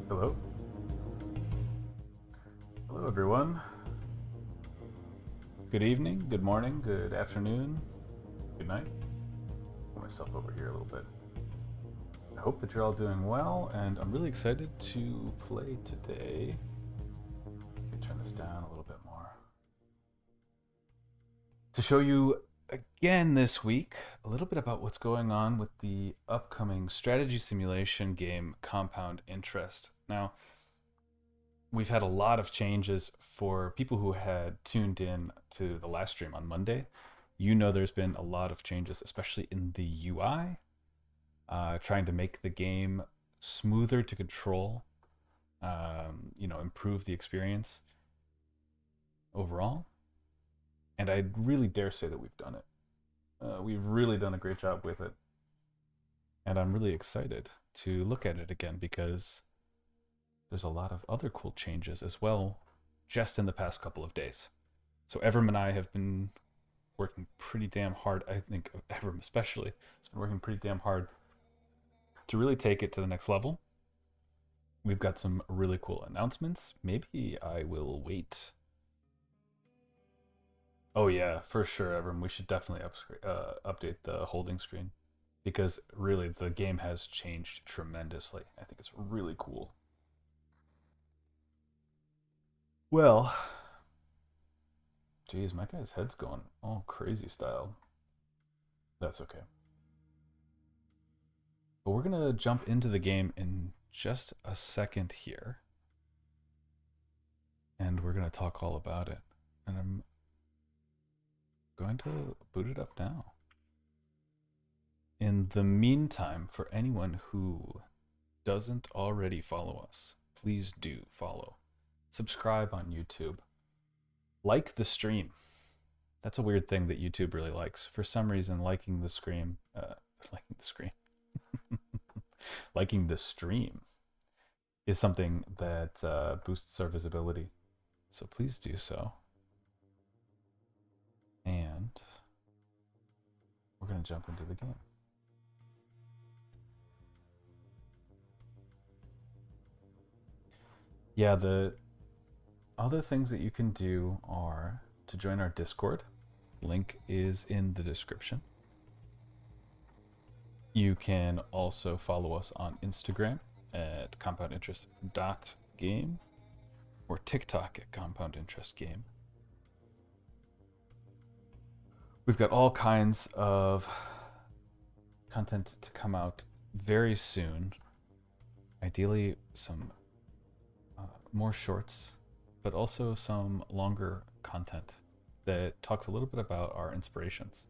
Hello. Hello, everyone. Good evening, good morning, good afternoon, good night. Put myself over here a little bit. I hope that you're all doing well, and I'm really excited to play today. Let me turn this down a little bit more. To show you again this week a little bit about what's going on with the upcoming strategy simulation game Compound Interest. Now, we've had a lot of changes for people who had tuned in to the last stream on Monday. You know, there's been a lot of changes, especially in the UI, trying to make the game smoother to control, improve the experience overall. And I really dare say that we've done it. We've really done a great job with it. And I'm really excited to look at it again because there's a lot of other cool changes as well just in the past couple of days. So Evrim and I have been working pretty damn hard. I think Evrim especially has been working pretty damn hard to really take it to the next level. We've got some really cool announcements. Maybe I will wait. Oh yeah, for sure, Evrim. We should definitely update the holding screen because really the game has changed tremendously. I think it's really cool. Well, geez, my guy's head's going all crazy style. That's okay. But we're gonna jump into the game in just a second here. And we're gonna talk all about it. And I'm going to boot it up now. In the meantime, for anyone who doesn't already follow us, please do follow. Subscribe on YouTube. Like the stream. That's a weird thing that YouTube really likes. For some reason, liking the stream, liking the stream is something that boosts our visibility. So please do so. And we're going to jump into the game. Yeah, the other things that you can do are to join our Discord. Link is in the description. You can also follow us on Instagram at compoundinterest.game or TikTok at compoundinterestgame. We've got all kinds of content to come out very soon. Ideally, some more shorts, but also some longer content that talks a little bit about our inspirations.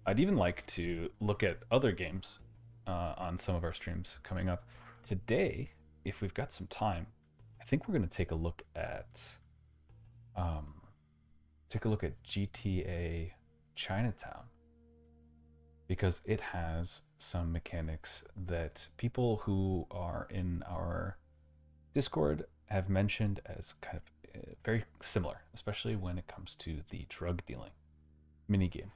I'd even like to look at other games on some of our streams coming up. Today, if we've got some time, I think we're going to take a look at GTA Chinatown because it has some mechanics that people who are in our Discord have mentioned as kind of very similar, especially when it comes to the drug dealing minigame.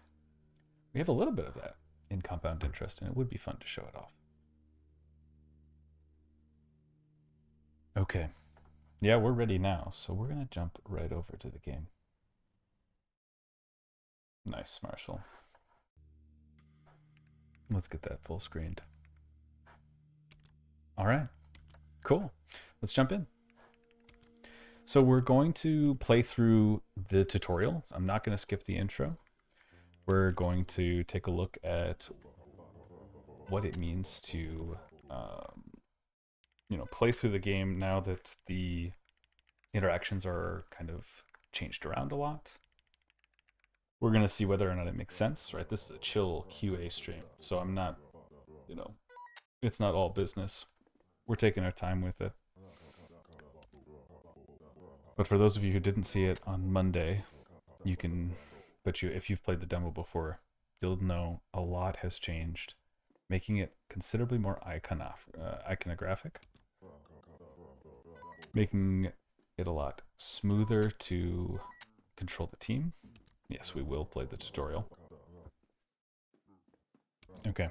We have a little bit of that in Compound Interest, and it would be fun to show it off. Okay. Yeah, we're ready now, so we're going to jump right over to the game. Nice, Marshall. Let's get that full screened. All right. Cool. Let's jump in. So we're going to play through the tutorial. I'm not going to skip the intro. We're going to take a look at what it means to, play through the game now that the interactions are kind of changed around a lot. We're going to see whether or not it makes sense, right? This is a chill QA stream, so I'm not, it's not all business. We're taking our time with it. But for those of you who didn't see it on Monday, if you've played the demo before, you'll know a lot has changed, making it considerably more iconographic, making it a lot smoother to control the team. Yes, we will play the tutorial. Okay.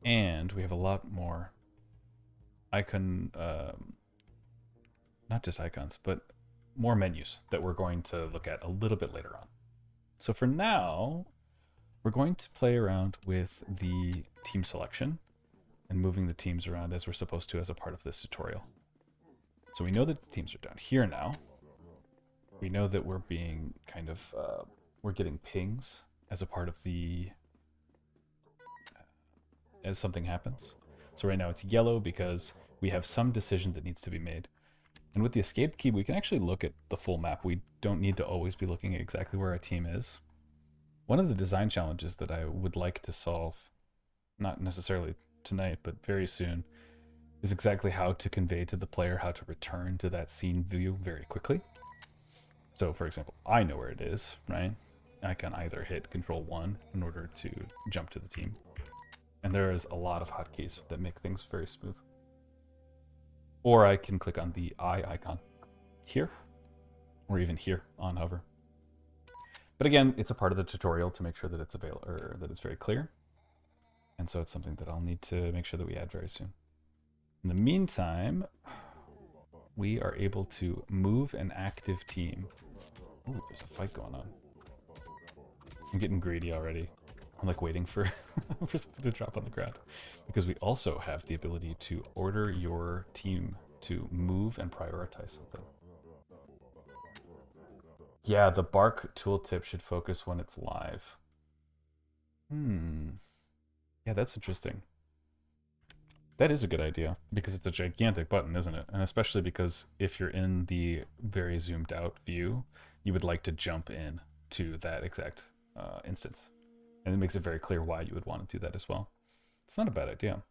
And we have a lot more icon, not just icons, but more menus that we're going to look at a little bit later on. So for now, we're going to play around with the team selection and moving the teams around as we're supposed to as a part of this tutorial. So we know that the teams are down here now. We know that we're being kind of, we're getting pings as a part of the, as something happens. So right now it's yellow because we have some decision that needs to be made. And with the escape key, we can actually look at the full map. We don't need to always be looking at exactly where our team is. One of the design challenges that I would like to solve, not necessarily tonight, but very soon, is exactly how to convey to the player how to return to that scene view very quickly. So for example, I know where it is, right? I can either hit Control 1 in order to jump to the team. And there is a lot of hotkeys that make things very smooth. Or I can click on the eye icon here, or even here on hover. But again, it's a part of the tutorial to make sure that it's available, or that it's very clear. And so it's something that I'll need to make sure that we add very soon. In the meantime, we are able to move an active team. Ooh, there's a fight going on. I'm getting greedy already. I'm like waiting for, for something to drop on the ground. Because we also have the ability to order your team to move and prioritize something. Yeah, the bark tooltip should focus when it's live. Yeah, that's interesting. That is a good idea, because it's a gigantic button, isn't it? And especially because if you're in the very zoomed out view, you would like to jump in to that exact instance. And it makes it very clear why you would want to do that as well. It's not a bad idea.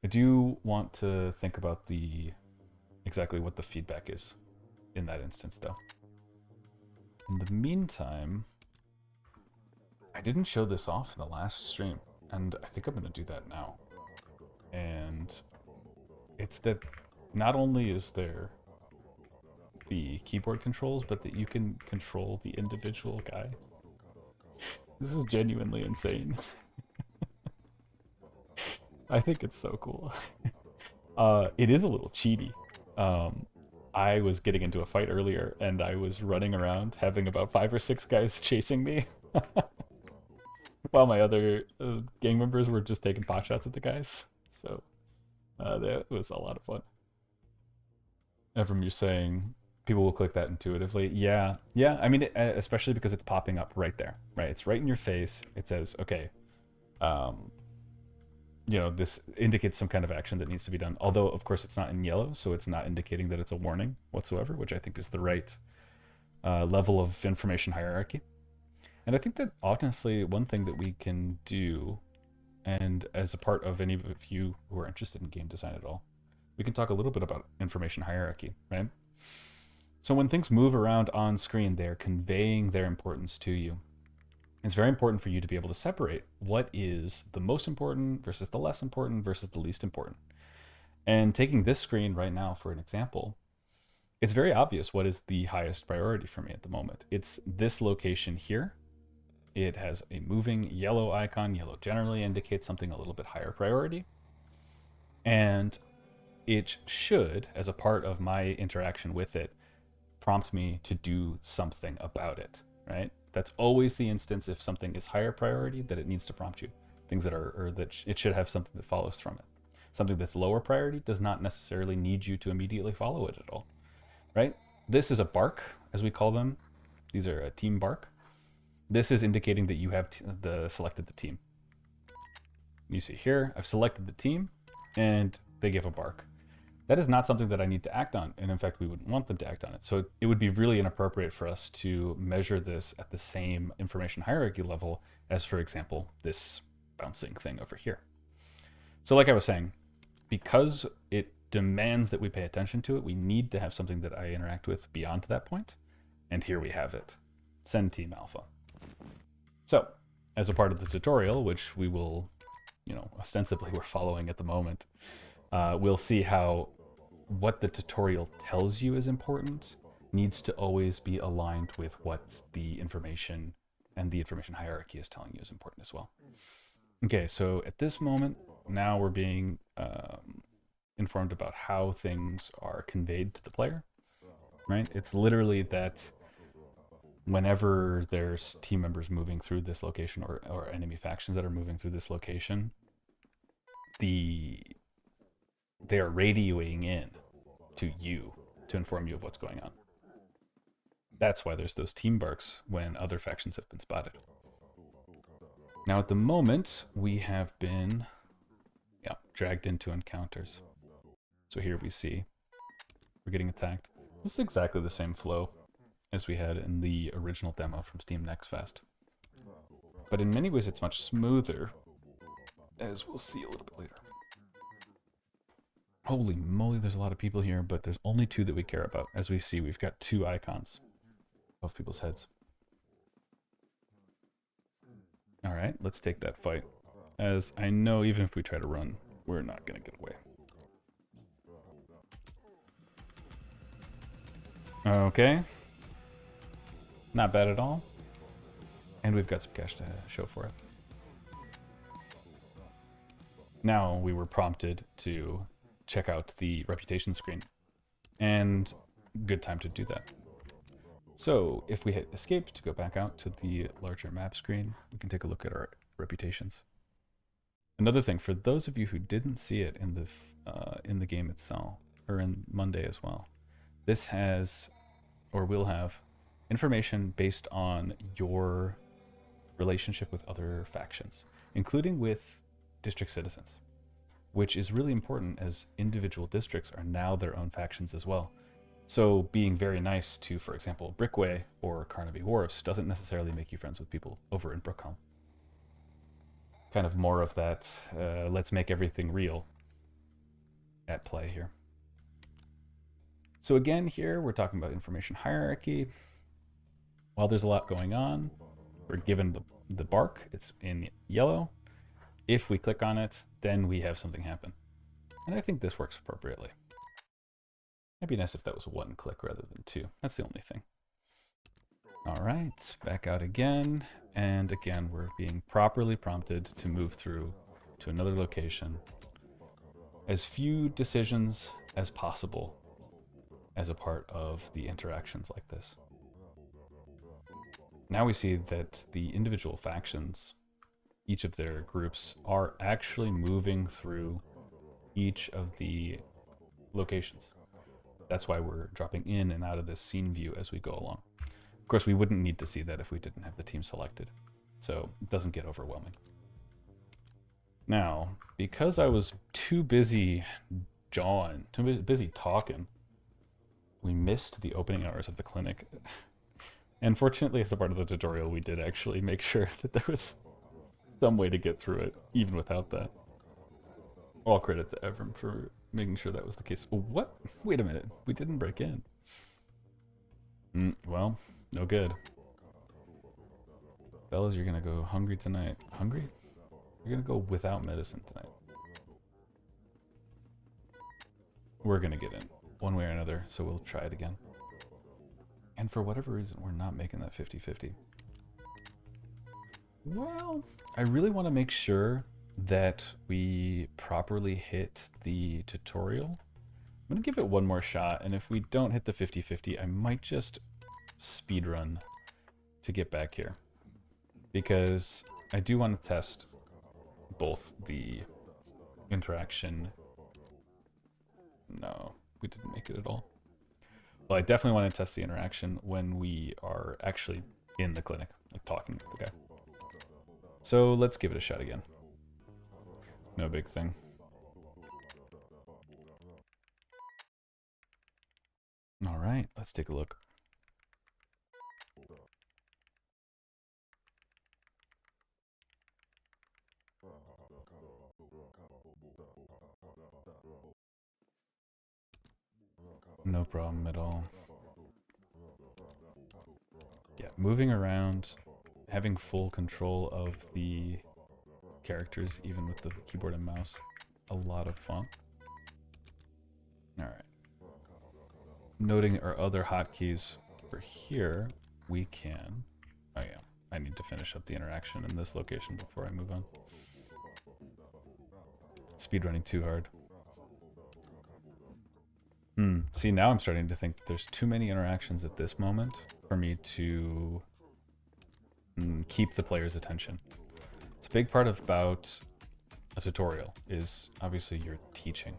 I do want to think about the exactly what the feedback is in that instance, though. In the meantime, I didn't show this off in the last stream, and I think I'm going to do that now. And it's that not only is there the keyboard controls, but that you can control the individual guy. This is genuinely insane. I think it's so cool. It is a little cheaty. I was getting into a fight earlier, and I was running around having about 5 or 6 guys chasing me. While my other gang members were just taking pot shots at the guys. So that was a lot of fun. Ephraim, you're saying people will click that intuitively. Yeah, I mean, especially because it's popping up right there, right? It's right in your face. It says, okay, you know, this indicates some kind of action that needs to be done. Although, of course, it's not in yellow, so it's not indicating that it's a warning whatsoever, which I think is the right level of information hierarchy. And I think that, honestly, one thing that we can do, and as a part of any of you who are interested in game design at all, we can talk a little bit about information hierarchy, right? So when things move around on screen, they're conveying their importance to you. It's very important for you to be able to separate what is the most important versus the less important versus the least important. And taking this screen right now for an example, it's very obvious what is the highest priority for me at the moment. It's this location here. It has a moving yellow icon. Yellow generally indicates something a little bit higher priority. And it should, as a part of my interaction with it, prompt me to do something about it, right? That's always the instance if something is higher priority that it needs to prompt you. Things that are, or that it should have something that follows from it. Something that's lower priority does not necessarily need you to immediately follow it at all, right? This is a bark, as we call them. These are a team bark. This is indicating that you have selected the team. You see here, I've selected the team, and they give a bark. That is not something that I need to act on, and in fact, we wouldn't want them to act on it. So it would be really inappropriate for us to measure this at the same information hierarchy level as, for example, this bouncing thing over here. So like I was saying, because it demands that we pay attention to it, we need to have something that I interact with beyond that point. And here we have it. Send team alpha. So as a part of the tutorial, which we will, you know, ostensibly we're following at the moment, we'll see how what the tutorial tells you is important needs to always be aligned with what the information and the information hierarchy is telling you is important as well. Okay, so at this moment, now we're being informed about how things are conveyed to the player, right? It's literally that whenever there's team members moving through this location or enemy factions that are moving through this location, they are radioing in to you to inform you of what's going on. That's why there's those team barks when other factions have been spotted. Now at the moment, we have been dragged into encounters. So here we see we're getting attacked. This is exactly the same flow as we had in the original demo from Steam Next Fest. But in many ways it's much smoother, as we'll see a little bit later. Holy moly, there's a lot of people here, but there's only two that we care about. As we see, we've got two icons above people's heads. Alright, let's take that fight. As I know even if we try to run, we're not going to get away. Okay. Not bad at all. And we've got some cash to show for it. Now we were prompted to check out the reputation screen. And good time to do that. So if we hit escape to go back out to the larger map screen, we can take a look at our reputations. Another thing, for those of you who didn't see it in the game itself, or in Monday as well, this has, or will have, information based on your relationship with other factions, including with district citizens, which is really important as individual districts are now their own factions as well. So being very nice to, for example, Brickway or Carnaby Wharves doesn't necessarily make you friends with people over in Brookholm. Kind of more of that, let's make everything real at play here. So again, here we're talking about information hierarchy. While there's a lot going on, we're given the bark, it's in yellow. If we click on it, then we have something happen. And I think this works appropriately. It'd be nice if that was one click rather than two. That's the only thing. All right, back out again. And again, we're being properly prompted to move through to another location. As few decisions as possible as a part of the interactions like this. Now we see that the individual factions, each of their groups, are actually moving through each of the locations. That's why we're dropping in and out of this scene view as we go along. Of course, we wouldn't need to see that if we didn't have the team selected, so it doesn't get overwhelming. Now, because I was too busy jawing, too busy talking, we missed the opening hours of the clinic. And fortunately, as a part of the tutorial, we did actually make sure that there was some way to get through it, even without that. All credit to Evrim for making sure that was the case. What? Wait a minute. We didn't break in. Well, no good. Fellas, you're going to go hungry tonight. Hungry? You're going to go without medicine tonight. We're going to get in one way or another, so we'll try it again. And for whatever reason, we're not making that 50-50. Well, I really want to make sure that we properly hit the tutorial. I'm going to give it one more shot, and if we don't hit the 50-50, I might just speedrun to get back here. Because I do want to test both the interaction. No, we didn't make it at all. Well, I definitely want to test the interaction when we are actually in the clinic, like talking to the guy. So let's give it a shot again. No big thing. All right, let's take a look. No problem at all. Yeah, moving around, having full control of the characters, even with the keyboard and mouse, a lot of fun. Alright. Noting our other hotkeys over here, we can... Oh yeah, I need to finish up the interaction in this location before I move on. Speedrunning too hard. See, now I'm starting to think that there's too many interactions at this moment for me to keep the player's attention. It's a big part about a tutorial is obviously you're teaching,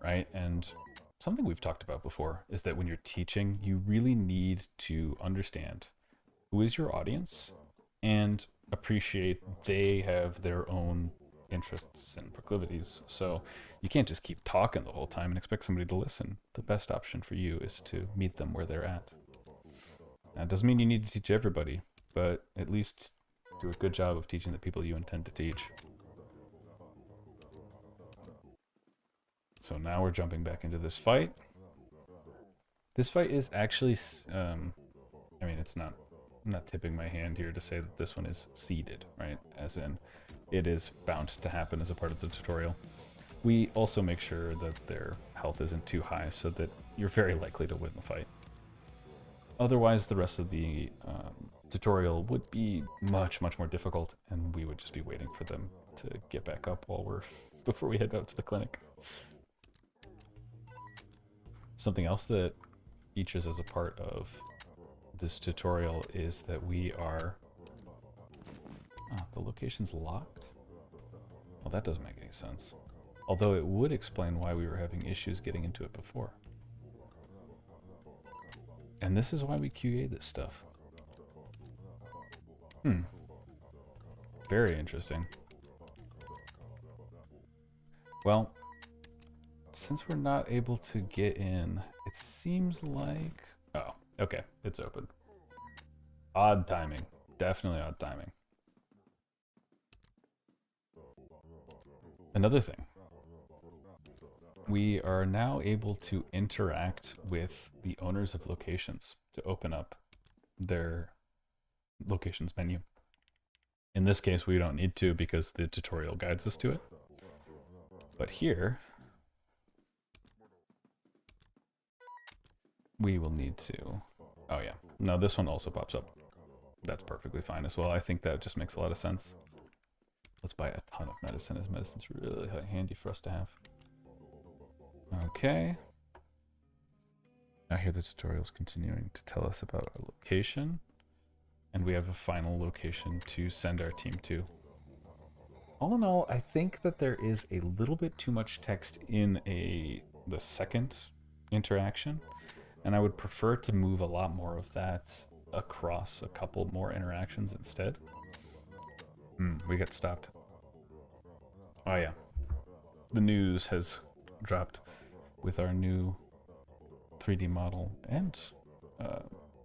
right? And something we've talked about before is that when you're teaching, you really need to understand who is your audience and appreciate they have their own interests and proclivities. So you can't just keep talking the whole time and expect somebody to listen. The best option for you is to meet them where they're at. That doesn't mean you need to teach everybody, but at least do a good job of teaching the people you intend to teach. So now we're jumping back into this fight. This fight is actually, I mean, it's not, I'm not tipping my hand here to say that this one is seeded, right? As in, it is bound to happen as a part of the tutorial. We also make sure that their health isn't too high so that you're very likely to win the fight. Otherwise, the rest of the tutorial would be much, much more difficult, and we would just be waiting for them to get back up before we head out to the clinic. Something else that features as a part of this tutorial is that we are... Oh, the location's locked? Well, that doesn't make any sense. Although it would explain why we were having issues getting into it before. And this is why we QA this stuff. Very interesting. Well, since we're not able to get in, it seems like... Oh, okay, it's open. Odd timing. Definitely odd timing. Another thing. We are now able to interact with the owners of locations to open up their locations menu. In this case, we don't need to because the tutorial guides us to it. But here, we will need to... Oh yeah, no, this one also pops up. That's perfectly fine as well. I think that just makes a lot of sense. Let's buy a ton of medicine, as medicine's really handy for us to have. Okay. Now here the tutorial is continuing to tell us about our location. And we have a final location to send our team to. All in all, I think that there is a little bit too much text in the second interaction. And I would prefer to move a lot more of that across a couple more interactions instead. We got stopped. Oh yeah. The news has dropped with our new 3D model and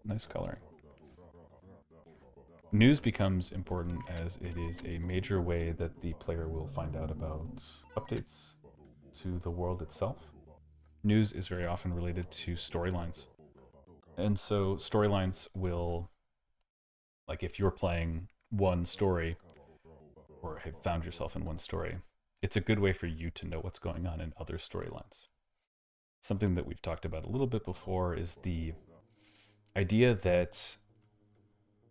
nice coloring. News becomes important as it is a major way that the player will find out about updates to the world itself. News is very often related to storylines. And so storylines will, like if you're playing one story or have found yourself in one story, it's a good way for you to know what's going on in other storylines. Something that we've talked about a little bit before is the idea that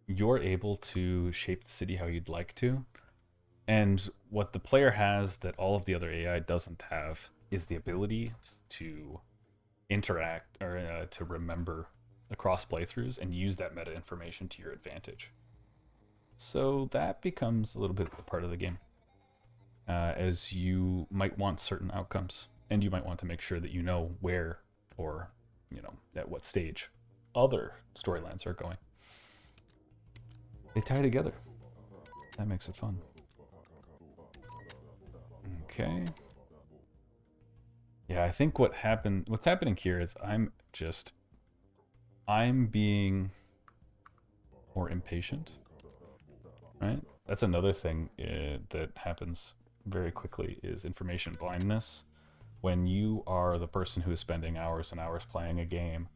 you're able to shape the city how you'd like to. And what the player has that all of the other AI doesn't have is the ability to interact or to remember across playthroughs and use that meta information to your advantage. So that becomes a little bit of a part of the game, as you might want certain outcomes, and you might want to make sure that you know where or, you know, at what stage other storylines are going. They tie together. That makes it fun. Okay. Yeah, I think what's happening here is I'm being more impatient, right? That's another thing that happens very quickly is information blindness. When you are the person who is spending hours and hours playing a game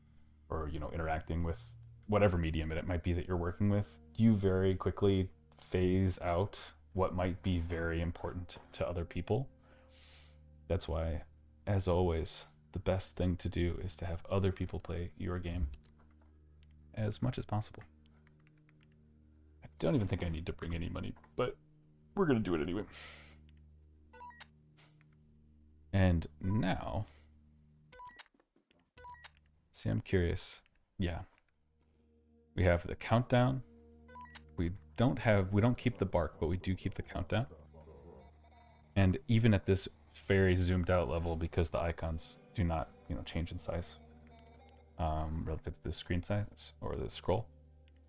or, you know, interacting with whatever medium it might be that you're working with, you very quickly phase out what might be very important to other people. That's why, as always, the best thing to do is to have other people play your game as much as possible. I don't even think I need to bring any money, but we're going to do it anyway. And now, See, I'm curious. Yeah. We have the countdown. We don't keep the bark, but we do keep the countdown. And even at this very zoomed out level, because the icons do not, change in size relative to the screen size or the scroll,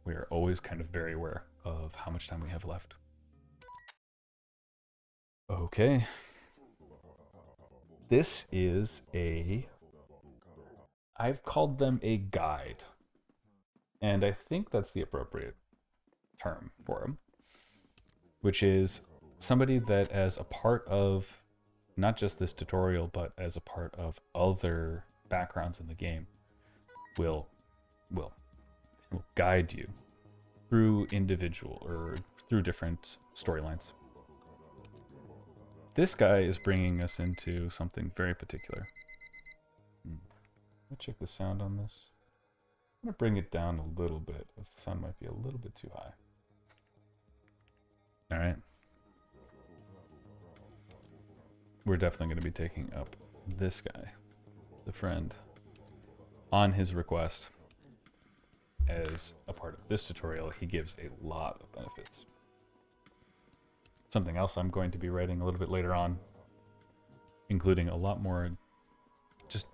we are always kind of very aware of how much time we have left. Okay. This is I've called them a guide. And I think that's the appropriate term for them, which is somebody that, as a part of not just this tutorial, but as a part of other backgrounds in the game, will guide you through individual or through different storylines. This guy is bringing us into something very particular. Let me check the sound on this. I'm going to bring it down a little bit, as the sound might be a little bit too high. All right. We're definitely going to be taking up this guy, the friend, on his request. As a part of this tutorial, he gives a lot of benefits. Something else I'm going to be writing a little bit later on, including a lot more just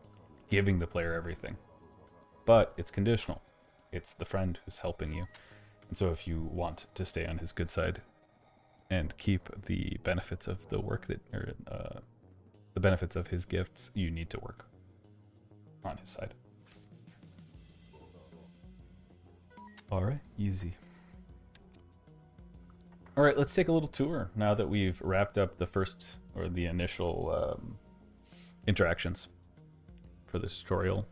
giving the player everything. But it's conditional. It's the friend who's helping you. And so if you want to stay on his good side and keep the benefits of the work the benefits of his gifts, you need to work on his side. All right, easy. All right, let's take a little tour now that we've wrapped up the first or the initial interactions for this tutorial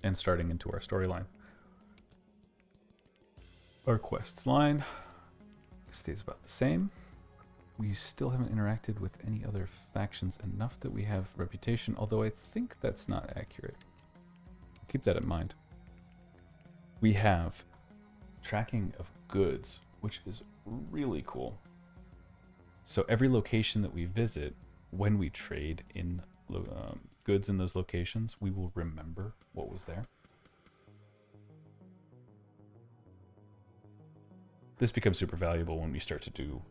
and starting into our storyline. Our quests line stays about the same. We still haven't interacted with any other factions enough that we have reputation, although I think that's not accurate. Keep that in mind. We have tracking of goods, which is really cool. So every location that we visit, when we trade in goods in those locations, we will remember what was there. This becomes super valuable when we start to do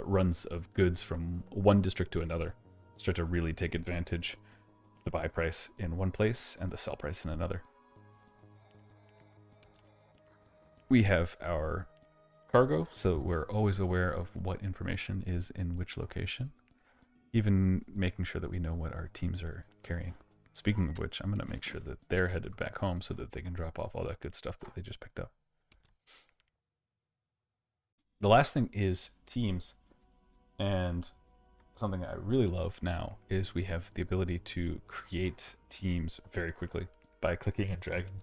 runs of goods from one district to another. Start to really take advantage of the buy price in one place and the sell price in another. We have our cargo, so we're always aware of what information is in which location, even making sure that we know what our teams are carrying. Speaking of which, I'm going to make sure that they're headed back home so that they can drop off all that good stuff that they just picked up. The last thing is teams, and something I really love now is we have the ability to create teams very quickly by clicking and dragging.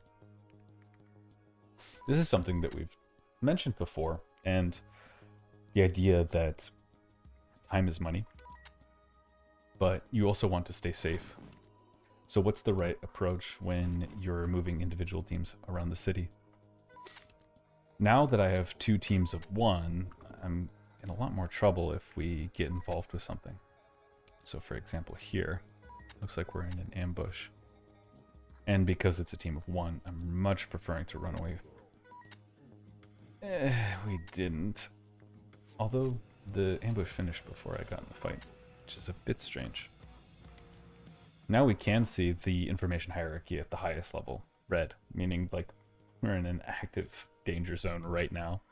This is something that we've mentioned before, and the idea that time is money, but you also want to stay safe. So what's the right approach when you're moving individual teams around the city? Now that I have two teams of one, I'm in a lot more trouble if we get involved with something. So for example here, looks like we're in an ambush. And because it's a team of one, I'm much preferring to run away. We didn't. Although the ambush finished before I got in the fight, which is a bit strange. Now we can see the information hierarchy at the highest level, red, meaning like we're in an active danger zone right now.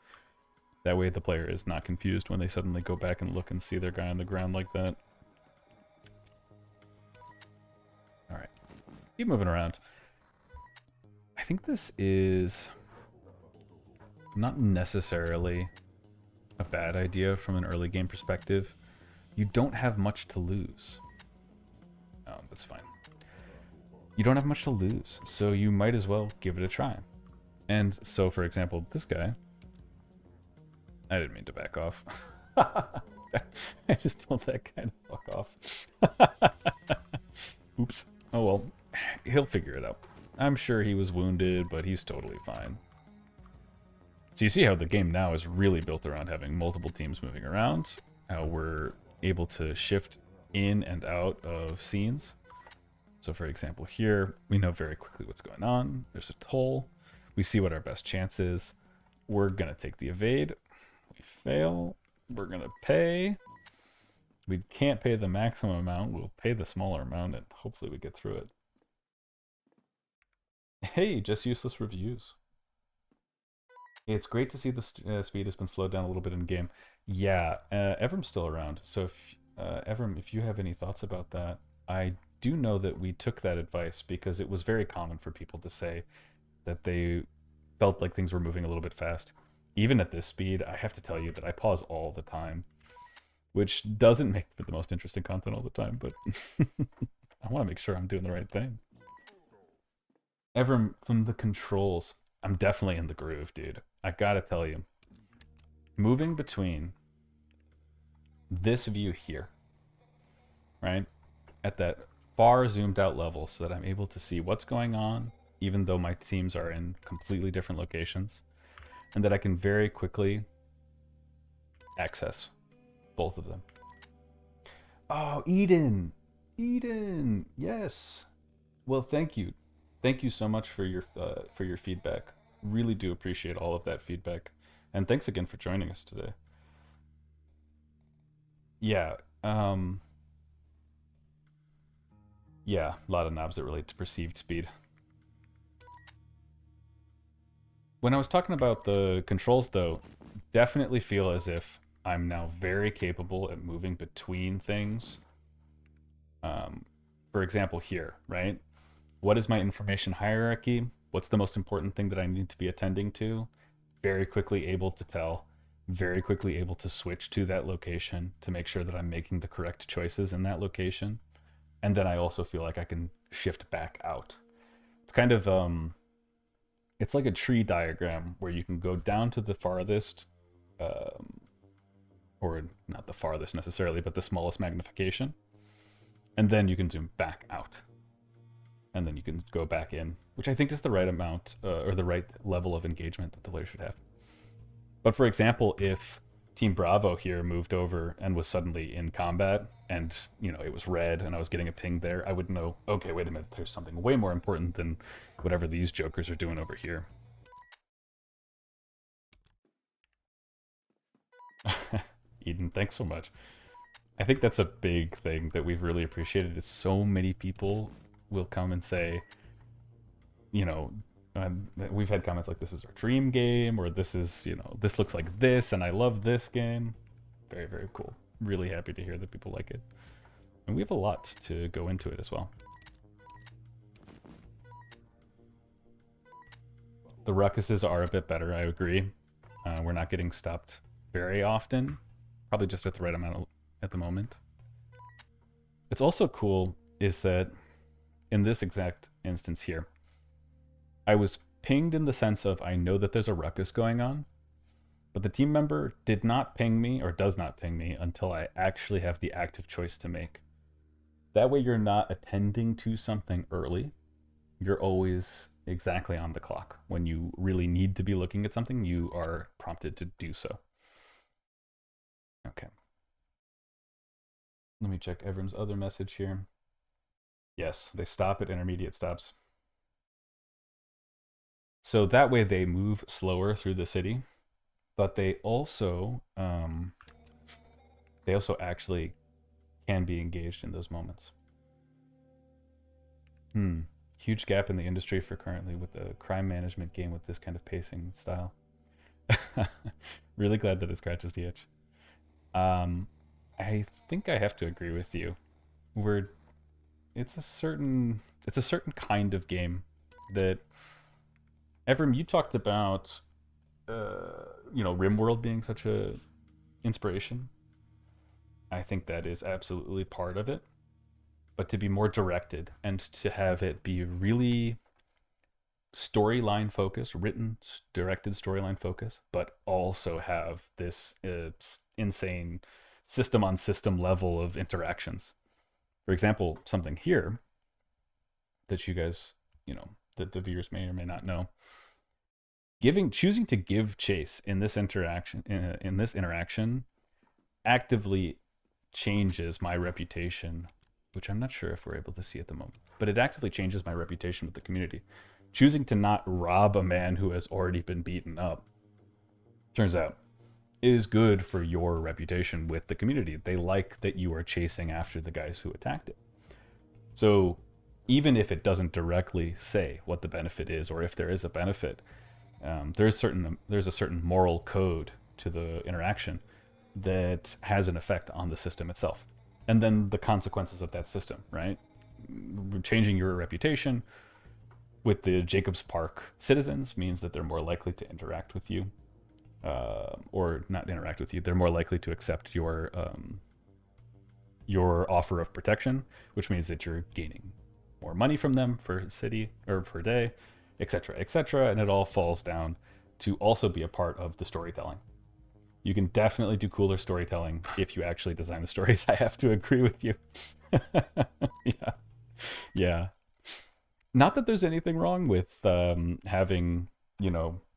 That way the player is not confused when they suddenly go back and look and see their guy on the ground like that. Alright, keep moving around. I think this is not necessarily a bad idea from an early game perspective. You don't have much to lose. Oh, that's fine. You don't have much to lose, so you might as well give it a try. And so, for example, this guy... I didn't mean to back off. I just told that guy to fuck off. Oops. Oh well, he'll figure it out. I'm sure he was wounded, but he's totally fine. So you see how the game now is really built around having multiple teams moving around, how we're able to shift in and out of scenes. So for example, here, we know very quickly what's going on. There's a toll. We see what our best chance is. We're going to take the evade. We fail. We're going to pay. We can't pay the maximum amount. We'll pay the smaller amount, and hopefully we get through it. Hey, just useless reviews. It's great to see the speed has been slowed down a little bit in game. Yeah, Evrim's still around. So if Evrim, if you have any thoughts about that, I do know that we took that advice because it was very common for people to say that they felt like things were moving a little bit fast. Even at this speed, I have to tell you that I pause all the time, which doesn't make for the most interesting content all the time, but I want to make sure I'm doing the right thing. Evrim, from the controls, I'm definitely in the groove, dude. I gotta tell you, moving between this view here, right, at that far zoomed out level so that I'm able to see what's going on, even though my teams are in completely different locations, and that I can very quickly access both of them. Oh, Eden! Eden! Yes! Well, thank you. Thank you so much for your feedback. Really do appreciate all of that feedback. And thanks again for joining us today. Yeah, yeah, a lot of knobs that relate to perceived speed. When I was talking about the controls, though, definitely feel as if I'm now very capable at moving between things. For example, here, right? What is my information hierarchy? What's the most important thing that I need to be attending to? Very quickly able to tell, very quickly able to switch to that location to make sure that I'm making the correct choices in that location. And then I also feel like I can shift back out. It's kind of it's like a tree diagram where you can go down to the farthest, or not the farthest necessarily, but the smallest magnification, and then you can zoom back out, and then you can go back in, which I think is the right amount or the right level of engagement that the player should have. But for example, if Team Bravo here moved over and was suddenly in combat, and it was red, and I was getting a ping there, I would know, okay, wait a minute, there's something way more important than whatever these jokers are doing over here. Eden, thanks so much. I think that's a big thing that we've really appreciated is so many people will come and say, we've had comments like, this is our dream game, or this is, this looks like this, and I love this game. Very, very cool. Really happy to hear that people like it. And we have a lot to go into it as well. The ruckuses are a bit better, I agree. We're not getting stopped very often. Probably just at the right amount at the moment. What's also cool is that in this exact instance here, I was pinged in the sense of I know that there's a ruckus going on, but the team member did not ping me or does not ping me until I actually have the active choice to make. That way you're not attending to something early. You're always exactly on the clock. When you really need to be looking at something, you are prompted to do so. Okay. Let me check Evrim's other message here. Yes, they stop at intermediate stops. So that way they move slower through the city, but they also actually can be engaged in those moments. Huge gap in the industry for currently with a crime management game with this kind of pacing style. Really glad that it scratches the itch. I think I have to agree with you. It's a certain kind of game that Evrim, you talked about RimWorld being such a inspiration. I think that is absolutely part of it. But to be more directed and to have it be really storyline focused, written, directed storyline focus, but also have this insane system on system level of interactions. For example, something here that you guys, that the viewers may or may not know. Choosing to give chase in this interaction, actively changes my reputation which I'm not sure if we're able to see at the moment. But it actively changes my reputation with the community. Choosing to not rob a man who has already been beaten up, turns out, is good for your reputation with the community. They like that you are chasing after the guys who attacked it. So even if it doesn't directly say what the benefit is, or if there is a benefit, there's a certain moral code to the interaction that has an effect on the system itself, and then the consequences of that system, right? Changing your reputation with the Jacobs Park citizens means that they're more likely to interact with you, or not interact with you. They're more likely to accept your offer of protection, which means that you're gaining more money from them per city or per day, etc., etc. And it all falls down to also be a part of the storytelling. You can definitely do cooler storytelling if you actually design the stories. I have to agree with you. Yeah. Yeah. Not that there's anything wrong with having,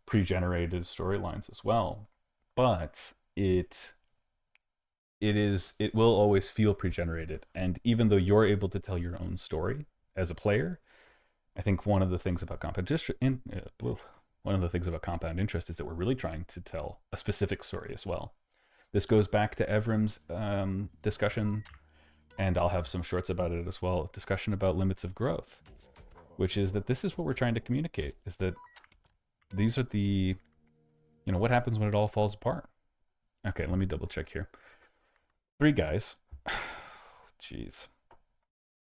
pre-generated storylines as well, but it will always feel pre-generated. And even though you're able to tell your own story as a player, I think one of the things about compound interest is that we're really trying to tell a specific story as well. This goes back to Evrim's discussion, and I'll have some shorts about it as well, discussion about limits of growth, which is that this is what we're trying to communicate, is that these are the, what happens when it all falls apart. Okay, let me double check here. 3 guys. Jeez.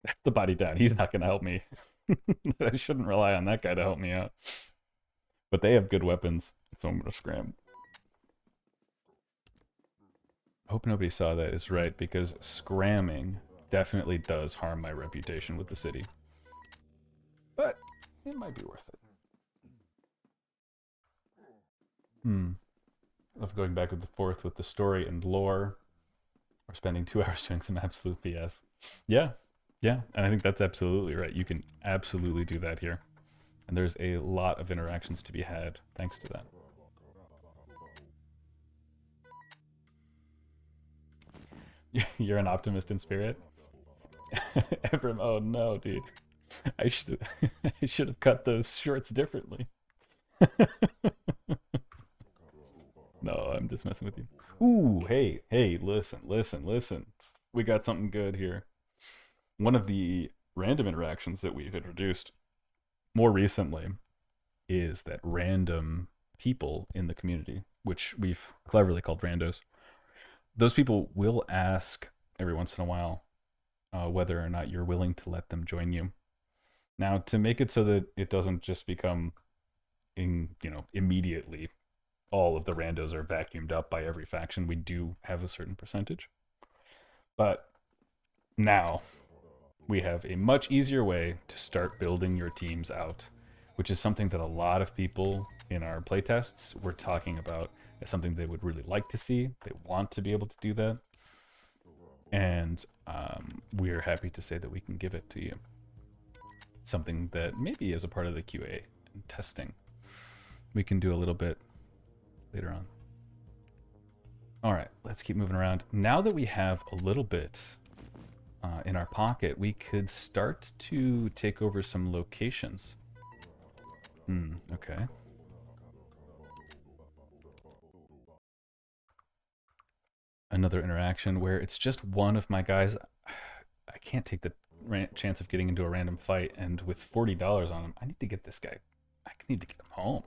That's the body down. He's not going to help me. I shouldn't rely on that guy to help me out. But they have good weapons, so I'm going to scram. I hope nobody saw that is right, because scramming definitely does harm my reputation with the city. But it might be worth it. Of going back and forth with the story and lore, or spending 2 hours doing some absolute BS. Yeah, and I think that's absolutely right. You can absolutely do that here. And there's a lot of interactions to be had thanks to that. You're an optimist in spirit? Evrim, oh no, dude. I should have cut those shorts differently. No, I'm just messing with you. Ooh, hey, listen. We got something good here. One of the random interactions that we've introduced more recently is that random people in the community, which we've cleverly called randos, those people will ask every once in a while whether or not you're willing to let them join you. Now, to make it so that it doesn't just become immediately all of the randos are vacuumed up by every faction, we do have a certain percentage. But now we have a much easier way to start building your teams out, which is something that a lot of people in our playtests were talking about as something they would really like to see. They want to be able to do that. And we're happy to say that we can give it to you. Something that maybe as a part of the QA and testing, we can do a little bit later on. All right, let's keep moving around. Now that we have a little bit in our pocket, we could start to take over some locations. Okay. Another interaction where it's just one of my guys. I can't take the chance of getting into a random fight, and with $40 on him, I need to get this guy. I need to get him home.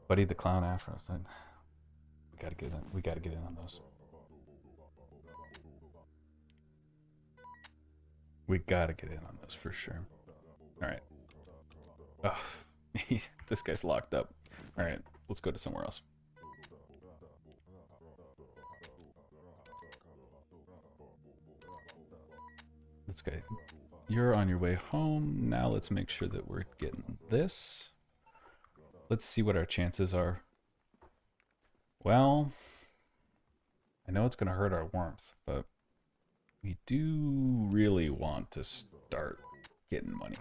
Buddy the Clown Afro said, we gotta get in. We gotta get in on those. We gotta get in on those for sure. All right. Oh, this guy's locked up. All right, let's go to somewhere else. Let's go. You're on your way home. Now let's make sure that we're getting this. Let's see what our chances are. Well, I know it's going to hurt our warmth, but we do really want to start getting money.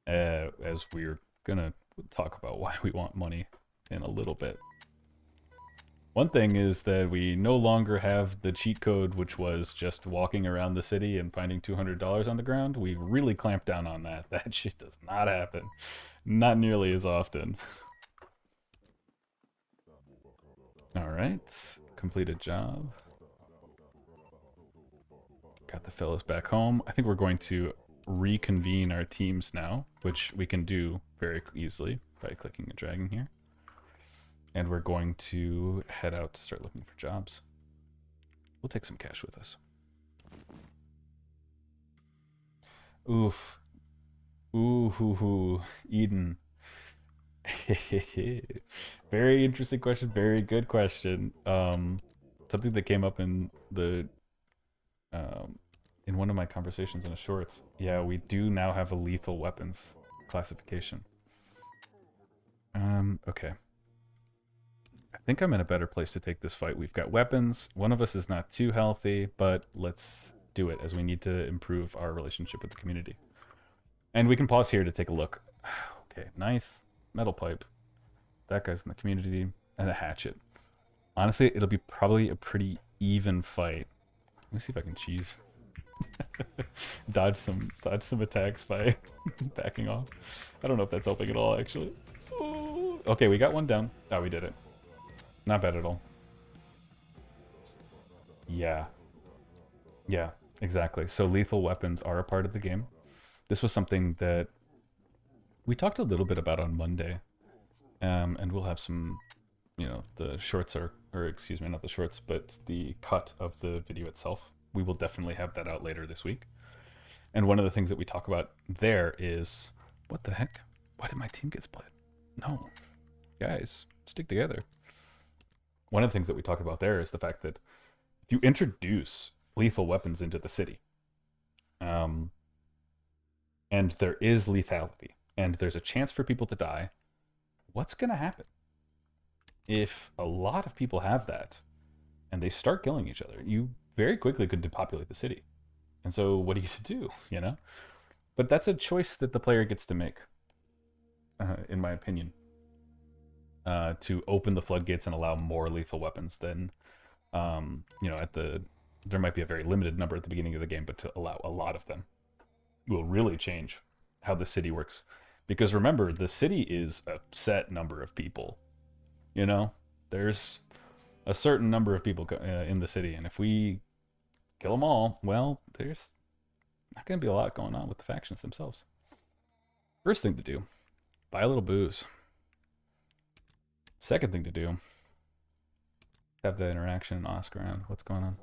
As we're going to talk about why we want money in a little bit. One thing is that we no longer have the cheat code, which was just walking around the city and finding $200 on the ground. We really clamped down on that. That shit does not happen. Not nearly as often. Alright. Completed job. Got the fellas back home. I think we're going to reconvene our teams now, which we can do very easily by clicking and dragging here. And we're going to head out to start looking for jobs. We'll take some cash with us. Oof. Ooh, hoo, hoo. Eden. Very interesting question. Very good question. Something that came up in the in one of my conversations in a shorts. Yeah, we do now have a lethal weapons classification. Okay. I think I'm in a better place to take this fight. We've got weapons. One of us is not too healthy, but let's do it as we need to improve our relationship with the community. And we can pause here to take a look. Okay, knife, metal pipe. That guy's in the community, and a hatchet. Honestly, it'll be probably a pretty even fight. Let me see if I can cheese. dodge some attacks by backing off. I don't know if that's helping at all, actually. Ooh. Okay, we got one down. Oh, we did it. Not bad at all. Yeah. Yeah, exactly. So lethal weapons are a part of the game. This was something that we talked a little bit about on Monday. And we'll have some, you know, the shorts are, or excuse me, not the shorts, but the cut of the video itself. We will definitely have that out later this week. And one of the things that we talk about there is, what the heck? Why did my team get split? No. Guys, stick together. One of the things that we talk about there is the fact that if you introduce lethal weapons into the city, and there is lethality, and there's a chance for people to die, what's going to happen? If a lot of people have that, and they start killing each other, you very quickly could depopulate the city. And so what do you do, you know? But that's a choice that the player gets to make, in my opinion. To open the floodgates and allow more lethal weapons than, you know, there might be a very limited number at the beginning of the game, but to allow a lot of them will really change how the city works. Because remember, the city is a set number of people. You know, there's a certain number of people in the city, and if we kill them all, well, there's not going to be a lot going on with the factions themselves. First thing to do, buy a little booze. Second thing to do, have that interaction and ask around what's going on.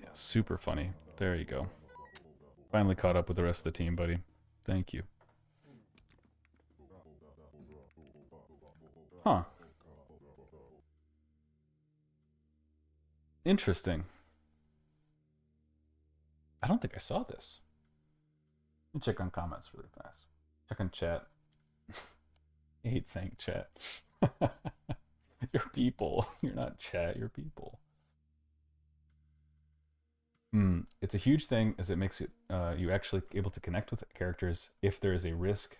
Yeah, super funny. There you go. Finally caught up with the rest of the team, buddy. Thank you. Huh. Interesting. I don't think I saw this. Let me check on comments really fast. Check on chat. I hate saying chat. You're people. You're not chat, you're people. It's a huge thing as it makes it you actually able to connect with characters if there is a risk,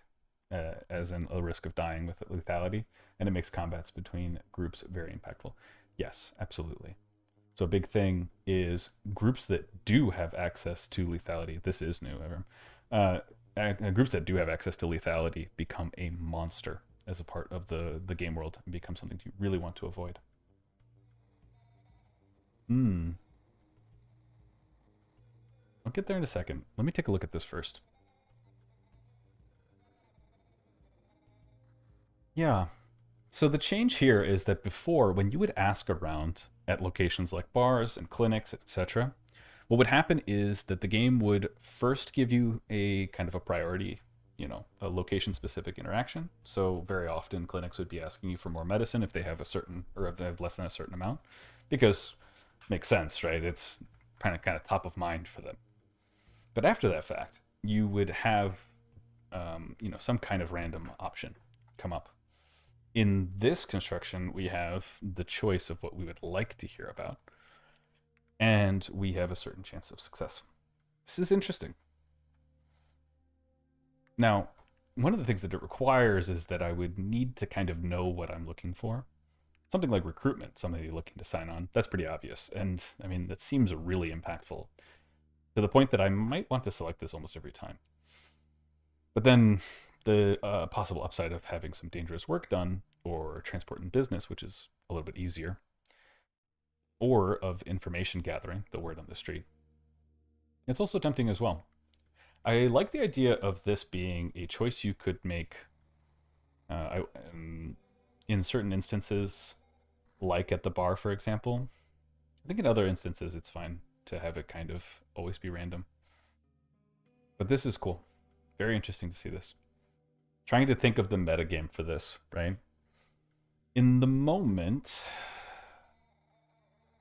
as in a risk of dying with lethality, and it makes combats between groups very impactful. Yes, absolutely. So a big thing is groups that do have access to lethality. This is new, groups that do have access to lethality become a monster as a part of the game world and become something you really want to avoid. I'll get there in a second. Let me take a look at this first. Yeah. So the change here is that before, when you would ask around at locations like bars and clinics, etc., what would happen is that the game would first give you a kind of a priority, you know, a location-specific interaction. So very often clinics would be asking you for more medicine if they have a certain, or if they have less than a certain amount, because it makes sense, right? It's kind of top of mind for them. But after that fact, you would have, you know, some kind of random option come up. In this construction, we have the choice of what we would like to hear about, and we have a certain chance of success. This is interesting. Now, one of the things that it requires is that I would need to kind of know what I'm looking for. something like recruitment, somebody looking to sign on, that's pretty obvious. And I mean, that seems really impactful to the point that I might want to select this almost every time. But then the possible upside of having some dangerous work done, or transport and business, which is a little bit easier, or of information gathering, the word on the street. It's also tempting as well. I like the idea of this being a choice you could make in certain instances, like at the bar, for example. I think in other instances it's fine to have it kind of always be random. But this is cool. Very interesting to see this. Trying to think of the metagame for this, right? In the moment,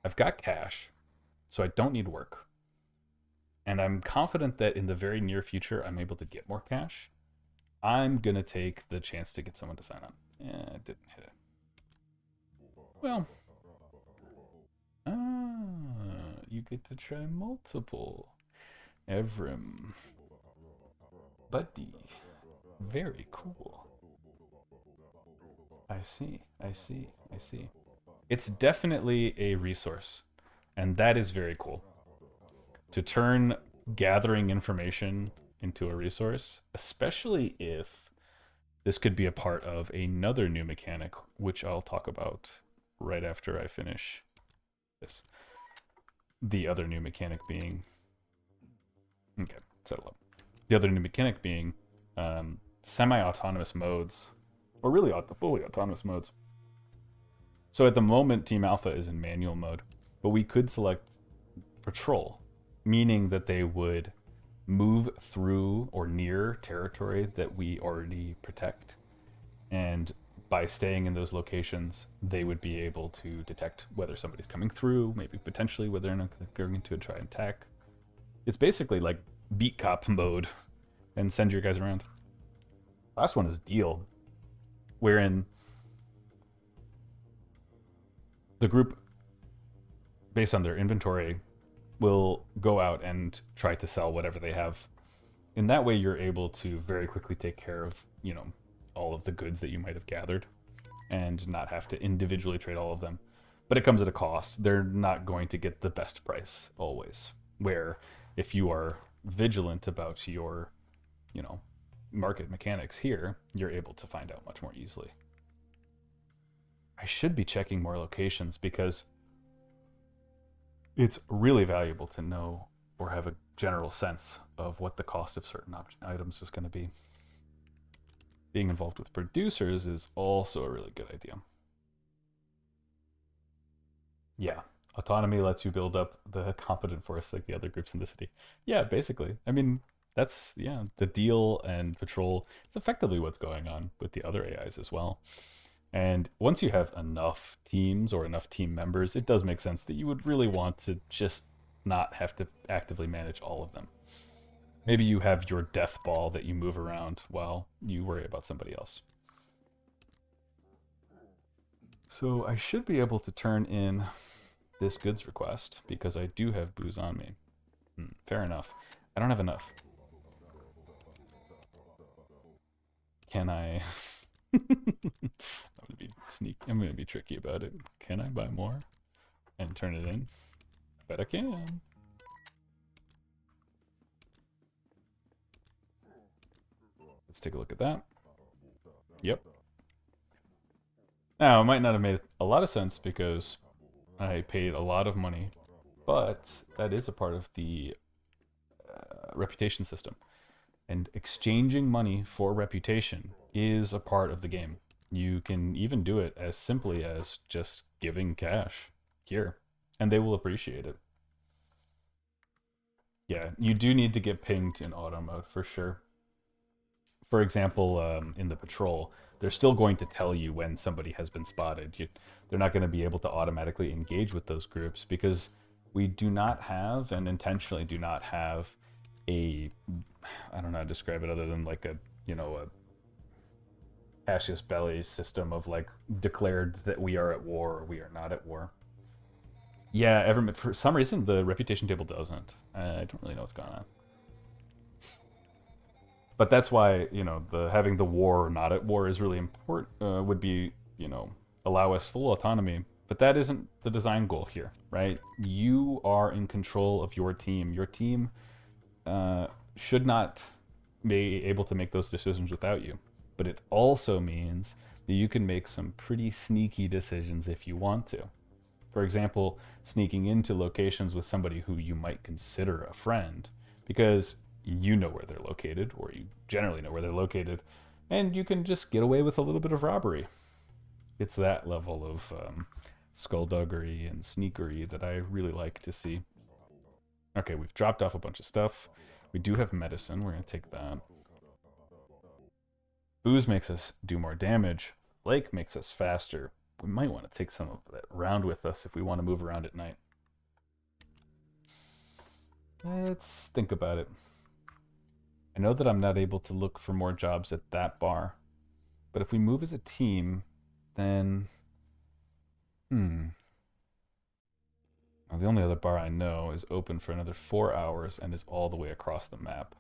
I've got cash, so I don't need work. And I'm confident that in the very near future, I'm able to get more cash. I'm going to take the chance to get someone to sign on. Yeah, it didn't hit it. Well, you get to try multiple. Evrim. Buddy. Very cool. I see. It's definitely a resource, and that is very cool. To turn gathering information into a resource, especially if this could be a part of another new mechanic, which I'll talk about right after I finish this. The other new mechanic being... Okay, settle up. The other new mechanic being semi-autonomous modes, or really fully autonomous modes. So at the moment, Team Alpha is in manual mode, but we could select patrol, meaning that they would move through or near territory that we already protect. And by staying in those locations, they would be able to detect whether somebody's coming through, maybe potentially whether or not they're going to try and attack. It's basically like beat cop mode and send your guys around. Last one is deal, wherein the group, based on their inventory, will go out and try to sell whatever they have. In that way, you're able to very quickly take care of, all of the goods that you might have gathered and not have to individually trade all of them. But it comes at a cost. They're not going to get the best price always. Where if you are vigilant about your, market mechanics here, you're able to find out much more easily. I should be checking more locations because it's really valuable to know or have a general sense of what the cost of certain items is going to be. Being involved with producers is also a really good idea. Yeah, autonomy lets you build up the competent force like the other groups in the city. Yeah, basically. I mean, that's, the deal and patrol. It's effectively what's going on with the other AIs as well. And once you have enough teams or enough team members, it does make sense that you would really want to just not have to actively manage all of them. Maybe you have your death ball that you move around while you worry about somebody else. So I should be able to turn in this goods request because I do have booze on me. Fair enough. I don't have enough. Can I... I'm gonna be tricky about it. Can I buy more and turn it in? I bet I can. Let's take a look at that. Yep. Now, it might not have made a lot of sense because I paid a lot of money, but that is a part of the reputation system. And exchanging money for reputation is a part of the game. You can even do it as simply as just giving cash here, and they will appreciate it. Yeah, you do need to get pinged in auto mode for sure. For example, in the patrol, they're still going to tell you when somebody has been spotted. They're not going to be able to automatically engage with those groups because we do not have, and intentionally do not have, I don't know how to describe it other than like a Cassius Belli system of like declared that we are at war or we are not at war. Yeah, for some reason the reputation table doesn't. I don't really know what's going on. But that's why, having the war or not at war is really important, would be, a allow us full autonomy, but that isn't the design goal here, right? You are in control of your team. Your team should not be able to make those decisions without you. But it also means that you can make some pretty sneaky decisions if you want to. For example, sneaking into locations with somebody who you might consider a friend because you know where they're located, or you generally know where they're located, and you can just get away with a little bit of robbery. It's that level of skullduggery and sneakery that I really like to see. Okay, we've dropped off a bunch of stuff. We do have medicine. We're going to take that. Booze makes us do more damage. Flake makes us faster. We might want to take some of that around with us if we want to move around at night. Let's think about it. I know that I'm not able to look for more jobs at that bar. But if we move as a team, then... Well, the only other bar I know is open for another 4 hours and is all the way across the map.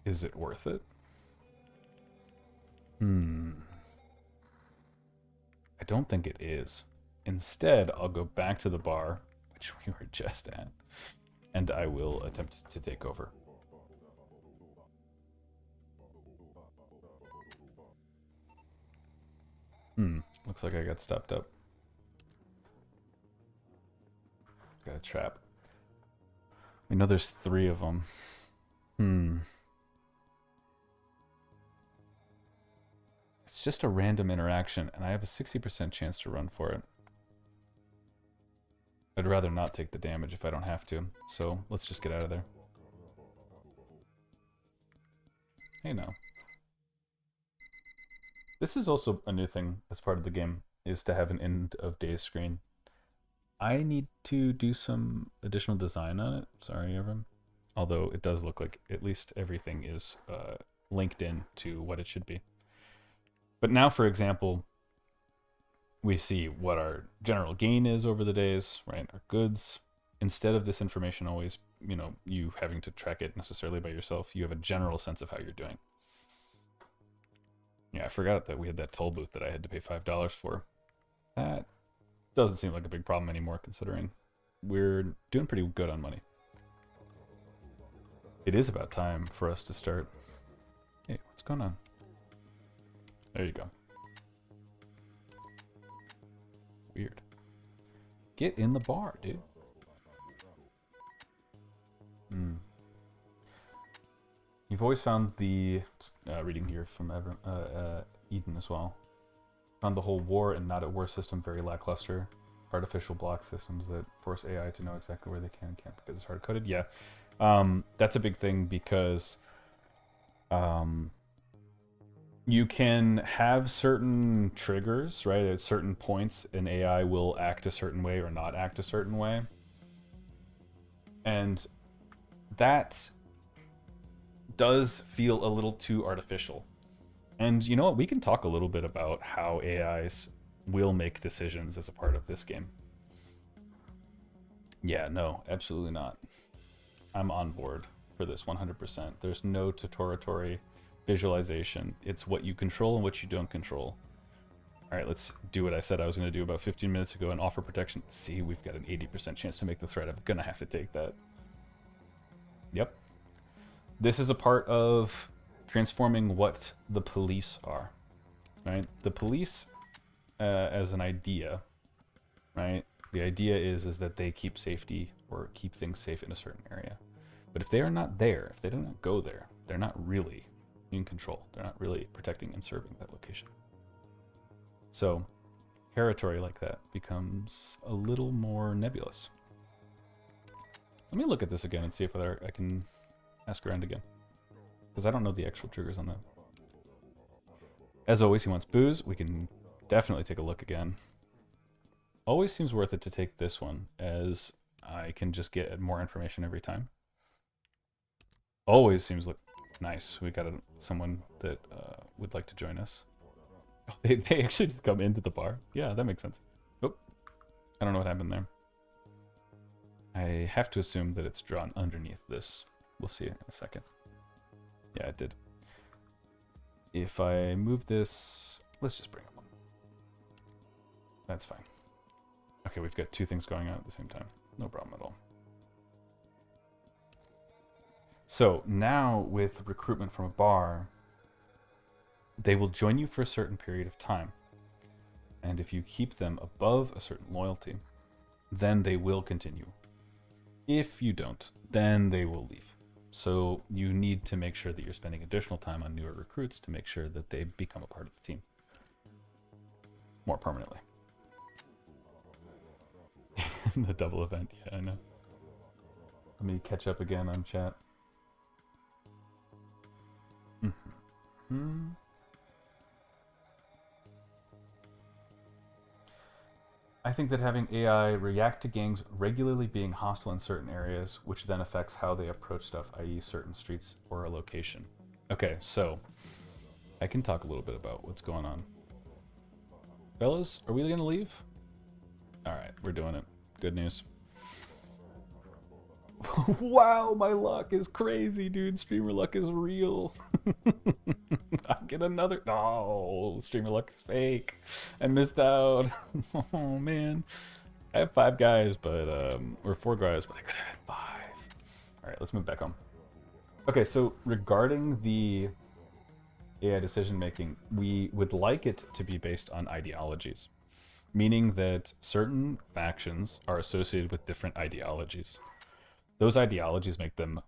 Is it worth it? I don't think it is. Instead, I'll go back to the bar, which we were just at, and I will attempt to take over. Looks like I got stopped up. Got a trap. We know there's 3 of them. It's just a random interaction, and I have a 60% chance to run for it. I'd rather not take the damage if I don't have to, so let's just get out of there. Hey, now. This is also a new thing as part of the game, is to have an end of day screen. I need to do some additional design on it. Sorry, everyone. Although it does look like at least everything is linked in to what it should be. But now, for example, we see what our general gain is over the days, right? Our goods. Instead of this information always, you having to track it necessarily by yourself, you have a general sense of how you're doing. Yeah, I forgot that we had that toll booth that I had to pay $5 for. That doesn't seem like a big problem anymore, considering we're doing pretty good on money. It is about time for us to start. Hey, what's going on? There you go. Weird. Get in the bar, dude. You've always found the, reading here from Eden as well, found the whole war and not at war system very lackluster. Artificial block systems that force AI to know exactly where they can and can't because it's hard-coded. Yeah, that's a big thing because you can have certain triggers, right? At certain points, an AI will act a certain way or not act a certain way. And that does feel a little too artificial. And you know what? We can talk a little bit about how AIs will make decisions as a part of this game. Yeah, no, absolutely not. I'm on board for this 100%. There's no tutorial visualization. It's what you control and what you don't control. All right, let's do what I said I was going to do about 15 minutes ago and offer protection. See, we've got an 80% chance to make the threat. I'm going to have to take that. Yep. This is a part of transforming what the police are, right? The police as an idea, right? The idea is that they keep safety or keep things safe in a certain area. But if they are not there, if they do not go there, they're not really in control. They're not really protecting and serving that location. So territory like that becomes a little more nebulous. Let me look at this again and see if I can ask around again, because I don't know the actual triggers on that. As always, he wants booze. We can definitely take a look again. Always seems worth it to take this one, as I can just get more information every time. Always seems like nice. We got someone that would like to join us. Oh, they actually just come into the bar. Yeah, that makes sense. Oh, I don't know what happened there. I have to assume that it's drawn underneath this. We'll see it in a second. Yeah, it did. If I move this, let's just bring them on. That's fine. Okay, we've got two things going on at the same time. No problem at all. So now with recruitment from a bar, they will join you for a certain period of time. And if you keep them above a certain loyalty, then they will continue. If you don't, then they will leave. So you need to make sure that you're spending additional time on newer recruits to make sure that they become a part of the team more permanently. The double event, yeah, I know. Let me catch up again on chat. I think that having AI react to gangs regularly being hostile in certain areas, which then affects how they approach stuff, i.e. certain streets or a location. Okay, so I can talk a little bit about what's going on. Fellas, are we going to leave? All right, we're doing it. Good news. Wow, my luck is crazy, dude. Streamer luck is real. I get another. No, streamer luck is fake. I missed out. Oh man, I have 5 guys, but or 4 guys, but I could have had 5. All right, let's move back home. Okay, so regarding the AI decision making, we would like it to be based on ideologies, meaning that certain factions are associated with different ideologies. Those ideologies make them,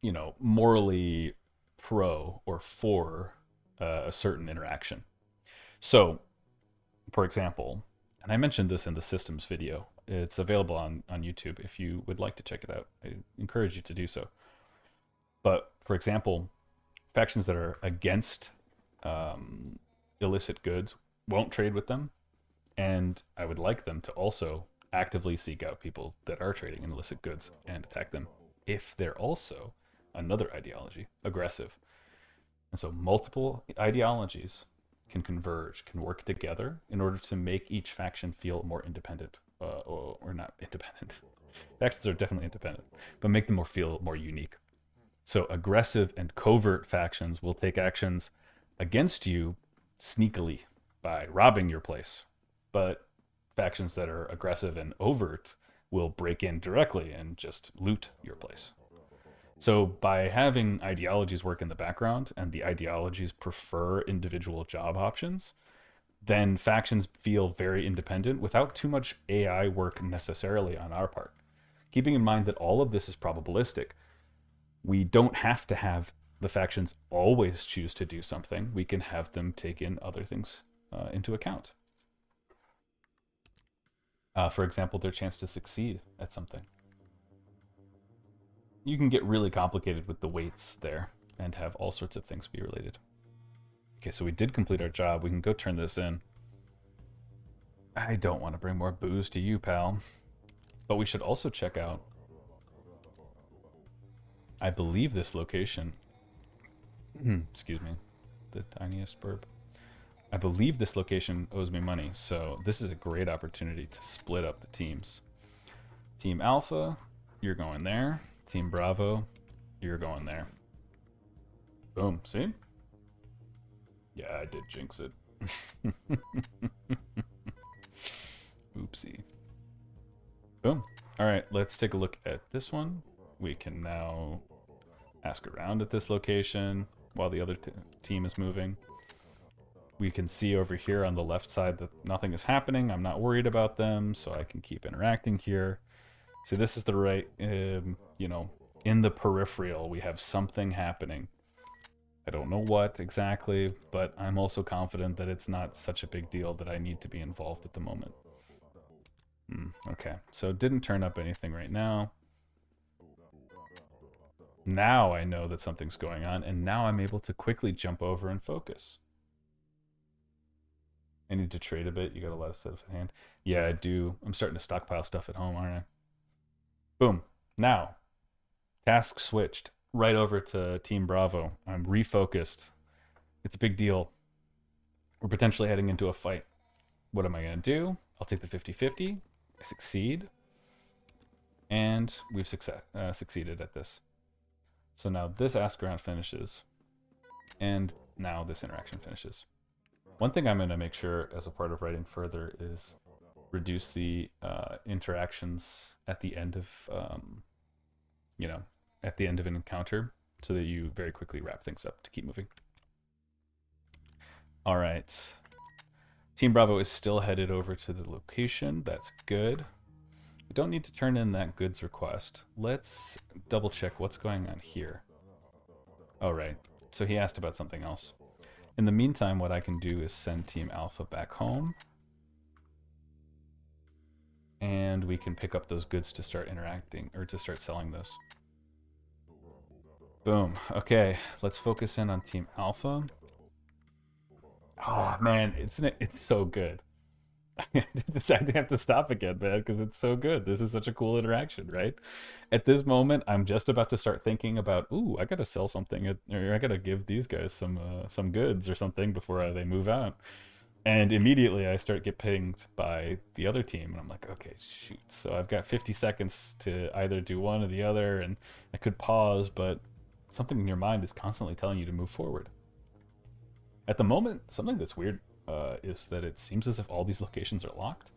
you know, morally pro or for a certain interaction. So, for example, and I mentioned this in the systems video, it's available on YouTube if you would like to check it out. I encourage you to do so. But, for example, factions that are against illicit goods won't trade with them, and I would like them to also actively seek out people that are trading in illicit goods and attack them if they're also another ideology, aggressive. And so multiple ideologies can converge, can work together in order to make each faction feel more independent, or not independent. Factions are definitely independent, but make them feel more unique. So aggressive and covert factions will take actions against you sneakily by robbing your place, but factions that are aggressive and overt will break in directly and just loot your place. So by having ideologies work in the background and the ideologies prefer individual job options, then factions feel very independent without too much AI work necessarily on our part. Keeping in mind that all of this is probabilistic, we don't have to have the factions always choose to do something. We can have them take in other things into account. For example, their chance to succeed at something. You can get really complicated with the weights there and have all sorts of things be related. Okay, so we did complete our job. We can go turn this in. I don't want to bring more booze to you, pal. But we should also check out, I believe this location, excuse me, the tiniest burp. I believe this location owes me money, so this is a great opportunity to split up the teams. Team Alpha, you're going there. Team Bravo, you're going there. Boom, see? Yeah, I did jinx it. Oopsie. Boom. All right, let's take a look at this one. We can now ask around at this location while the other team is moving. We can see over here on the left side that nothing is happening. I'm not worried about them, so I can keep interacting here. See, this is the right, you know, in the peripheral, we have something happening. I don't know what exactly, but I'm also confident that it's not such a big deal that I need to be involved at the moment. Okay, so didn't turn up anything right now. Now I know that something's going on, and now I'm able to quickly jump over and focus. I need to trade a bit. You got a lot of stuff at hand. Yeah, I do. I'm starting to stockpile stuff at home, aren't I? Boom. Now, task switched right over to Team Bravo. I'm refocused. It's a big deal. We're potentially heading into a fight. What am I going to do? I'll take the 50-50. I succeed. And we've succeeded at this. So now this ask around finishes. And now this interaction finishes. One thing I'm going to make sure as a part of writing further is reduce the interactions at the end of, at the end of an encounter so that you very quickly wrap things up to keep moving. All right. Team Bravo is still headed over to the location. That's good. We don't need to turn in that goods request. Let's double check what's going on here. Oh, right. So he asked about something else. In the meantime, what I can do is send Team Alpha back home. And we can pick up those goods to start interacting, or to start selling those. Boom. Okay, let's focus in on Team Alpha. Oh, man, it's so good. I have to stop again, man, because it's so good. This is such a cool interaction, right? At this moment, I'm just about to start thinking about, ooh, I gotta sell something, or I gotta give these guys some goods or something before they move out. And immediately I get pinged by the other team, and I'm like, okay, shoot. So I've got 50 seconds to either do one or the other, and I could pause, but something in your mind is constantly telling you to move forward. At the moment, something that's weird is that it seems as if all these locations are locked.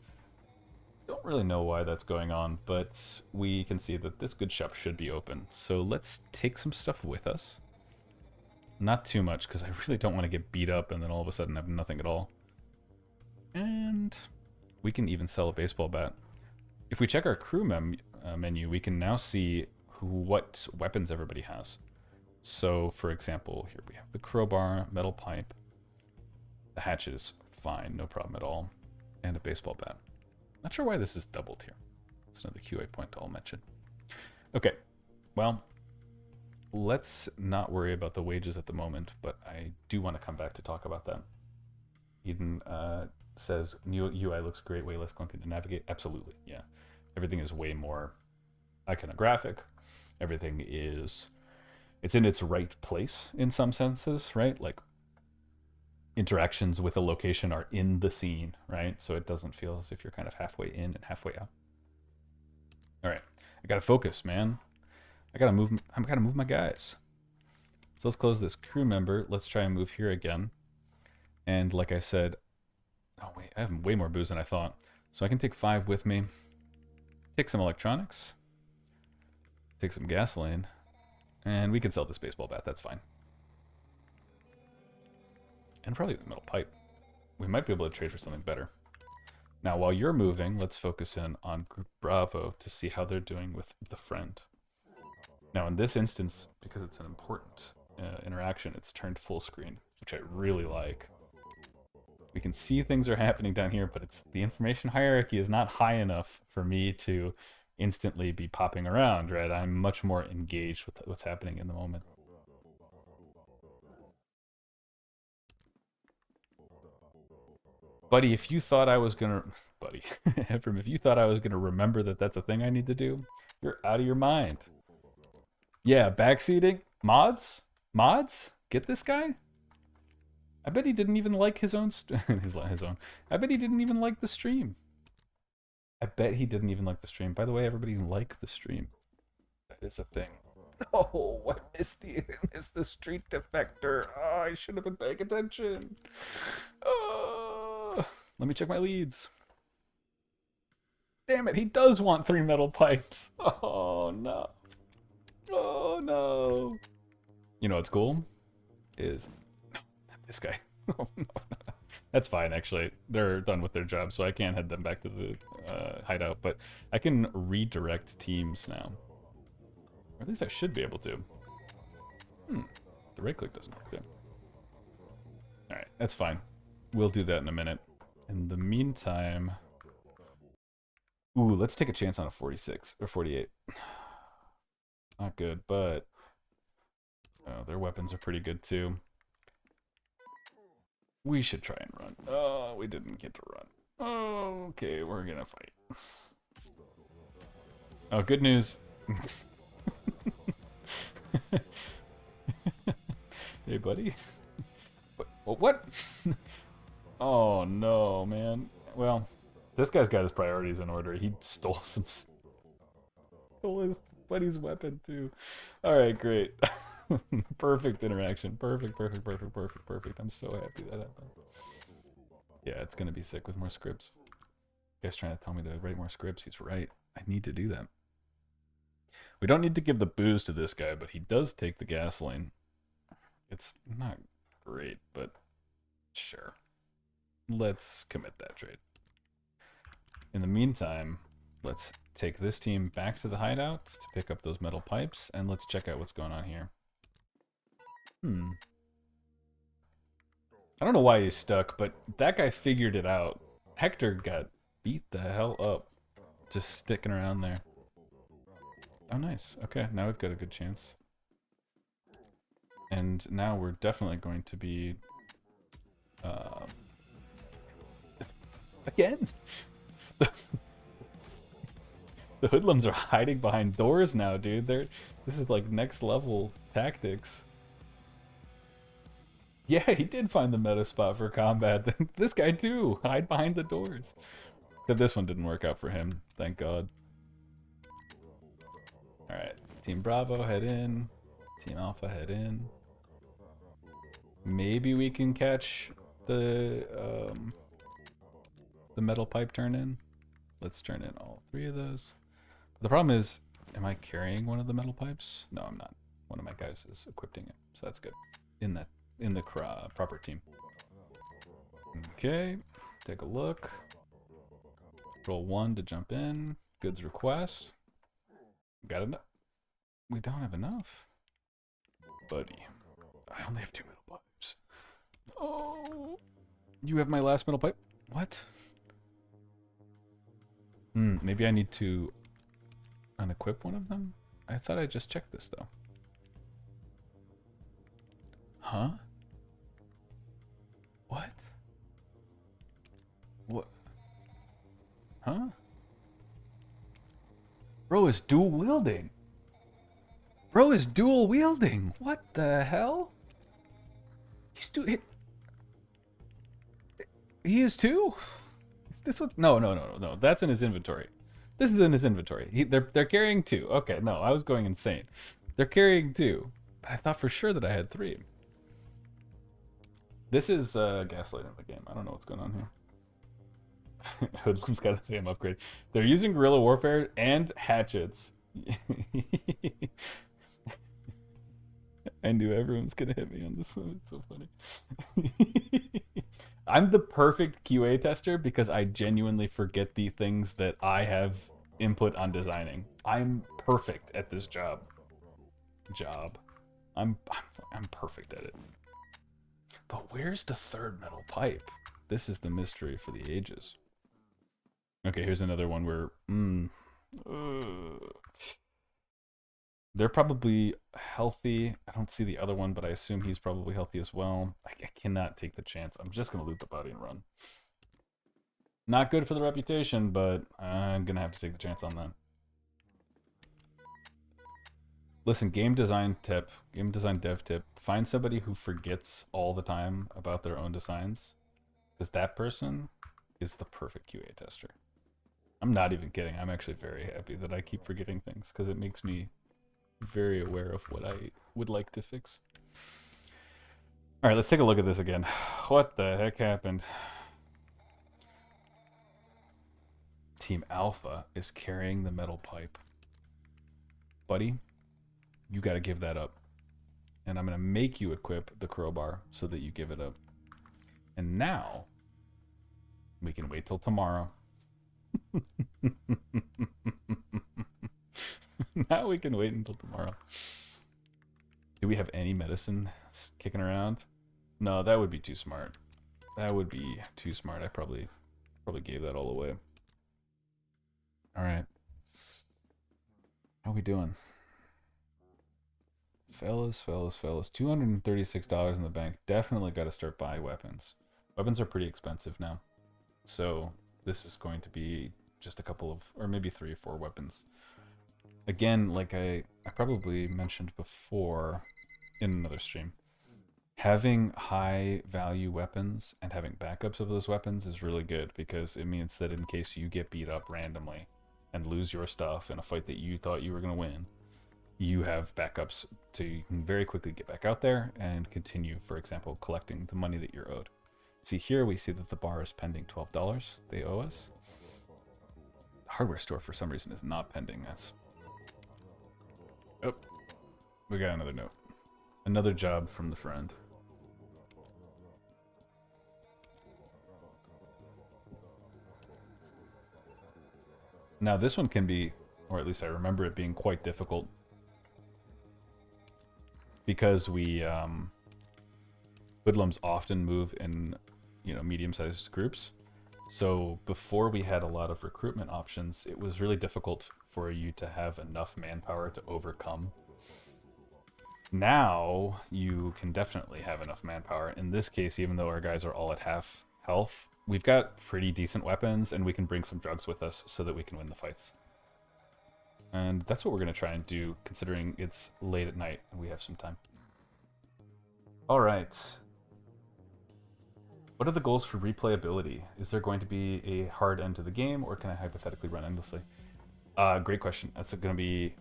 Don't really know why that's going on, but we can see that this good shop should be open. So let's take some stuff with us. Not too much, because I really don't want to get beat up and then all of a sudden have nothing at all. And we can even sell a baseball bat. If we check our crew menu, we can now see what weapons everybody has. So, for example, here we have the crowbar, metal pipe, the hatchet is fine, no problem at all, and a baseball bat. Not sure why this is doubled here. It's another QA point I'll mention. Okay, well, let's not worry about the wages at the moment, but I do want to come back to talk about that. Eden says, new UI looks great, way less clunky to navigate. Absolutely, yeah. Everything is way more iconographic. Everything is... it's in its right place in some senses, right? Like, interactions with a location are in the scene, right? So it doesn't feel as if you're kind of halfway in and halfway out. All right, I gotta focus, man. I gotta move my guys. So let's close this crew member. Let's try and move here again. And like I said, oh wait, I have way more booze than I thought. So I can take 5 with me. Take some electronics. Take some gasoline. And we can sell this baseball bat, that's fine. And probably the metal pipe. We might be able to trade for something better. Now, while you're moving, let's focus in on Group Bravo to see how they're doing with the friend. Now, in this instance, because it's an important interaction, it's turned full screen, which I really like. We can see things are happening down here, but the information hierarchy is not high enough for me to instantly be popping around, right? I'm much more engaged with what's happening in the moment. Buddy, if you thought I was gonna... Buddy, Ephraim, if you thought I was gonna remember that that's a thing I need to do, you're out of your mind. Yeah, backseating? Mods? Mods? Get this guy? I bet he didn't even like his own... his own. I bet he didn't even like the stream. I bet he didn't even like the stream. By the way, everybody liked the stream. That is a thing. Oh, I missed the street defector. Oh, I should have been paying attention. Oh, let me check my leads. Damn it, he does want 3 metal pipes. Oh, no. Oh, no. You know what's cool? Is... no, not this guy. Oh, no. That's fine, actually. They're done with their job, so I can't head them back to the hideout, but I can redirect teams now. Or at least I should be able to. The right click doesn't work there. Alright, that's fine. We'll do that in a minute. In the meantime... ooh, let's take a chance on a 46, or 48. Not good, but... oh, their weapons are pretty good, too. We should try and run. Oh, we didn't get to run. Oh, okay, we're gonna fight. Oh, good news. Hey, buddy. What? Oh, no, man. Well, this guy's got his priorities in order. He stole stole his buddy's weapon, too. Alright, great. Perfect interaction. Perfect, perfect, perfect, perfect, perfect. I'm so happy that happened. Yeah, it's gonna be sick with more scripts. Guy's trying to tell me to write more scripts. He's right. I need to do that. We don't need to give the booze to this guy, but he does take the gasoline. It's not great, but sure. Let's commit that trade. In the meantime, let's take this team back to the hideout to pick up those metal pipes, and let's check out what's going on here. I don't know why he's stuck, but that guy figured it out. Hector got beat the hell up just sticking around there. Oh, nice. Okay, now we've got a good chance. And now we're definitely going to be... Again? The hoodlums are hiding behind doors now, dude. This is like next level tactics. Yeah, he did find the meta spot for combat. This guy too. Hide behind the doors. Except this one didn't work out for him. Thank God. Alright. Team Bravo, head in. Team Alpha, head in. Maybe we can catch the metal pipe turn in. Let's turn in all 3 of those. The problem is, am I carrying one of the metal pipes? No, I'm not. One of my guys is equipping it, so that's good. In the proper team. Okay, take a look. Roll 1 to jump in. Goods request. Got enough. We don't have enough. Buddy. I only have 2 metal pipes. Oh. You have my last metal pipe? What? Maybe I need to unequip one of them? I thought I just checked this though. Huh? What? What? Huh? Bro is dual wielding. Bro is dual wielding. What the hell? He's he is too? Is this what? No. That's in his inventory. This is in his inventory. They're carrying 2. Okay, no, I was going insane. They're carrying 2. But I thought for sure that I had 3. This is gaslight in the game. I don't know what's going on here. Hoodlum's got a same upgrade. They're using guerrilla warfare and hatchets. I knew everyone's gonna hit me on this one. It's so funny. I'm the perfect QA tester because I genuinely forget the things that I have input on designing. I'm perfect at this job. I'm perfect at it. But where's the 3rd metal pipe? This is the mystery for the ages. Okay, here's another one where they're probably healthy. I don't see the other one, but I assume he's probably healthy as well. I cannot take the chance. I'm just going to loot the body and run. Not good for the reputation, but I'm going to have to take the chance on that. Listen, game design dev tip. Find somebody who forgets all the time about their own designs. Because that person is the perfect QA tester. I'm not even kidding. I'm actually very happy that I keep forgetting things because it makes me very aware of what I would like to fix. All right, let's take a look at this again. What the heck happened? Team Alpha is carrying the metal pipe. Buddy, you got to give that up. And I'm going to make you equip the crowbar so that you give it up. And now, we can wait till tomorrow. Now we can wait until tomorrow. Do we have any medicine kicking around? No, that would be too smart. That would be too smart. I probably gave that all away. All right. How we doing? Fellas. $236 in the bank. Definitely got to start buying weapons. Weapons are pretty expensive now. So this is going to be just a couple of, or maybe 3 or 4 weapons. Again, like I probably mentioned before in another stream, having high value weapons and having backups of those weapons is really good because it means that in case you get beat up randomly and lose your stuff in a fight that you thought you were going to win, you have backups so you can very quickly get back out there and continue, for example, collecting the money that you're owed. See here, we see that the bar is pending $12 they owe us. The hardware store, for some reason, is not pending us. Oh, we got another note. Another job from the friend. Now this one can be, or at least I remember it being quite difficult, because we hoodlums often move in, you know, medium-sized groups. So before we had a lot of recruitment options, it was really difficult for you to have enough manpower to overcome. Now you can definitely have enough manpower. In this case, even though our guys are all at half health, we've got pretty decent weapons, and we can bring some drugs with us so that we can win the fights. And that's what we're going to try and do, considering it's late at night and we have some time. All right. What are the goals for replayability? Is there going to be a hard end to the game, or can I hypothetically run endlessly? Great question. That's going to be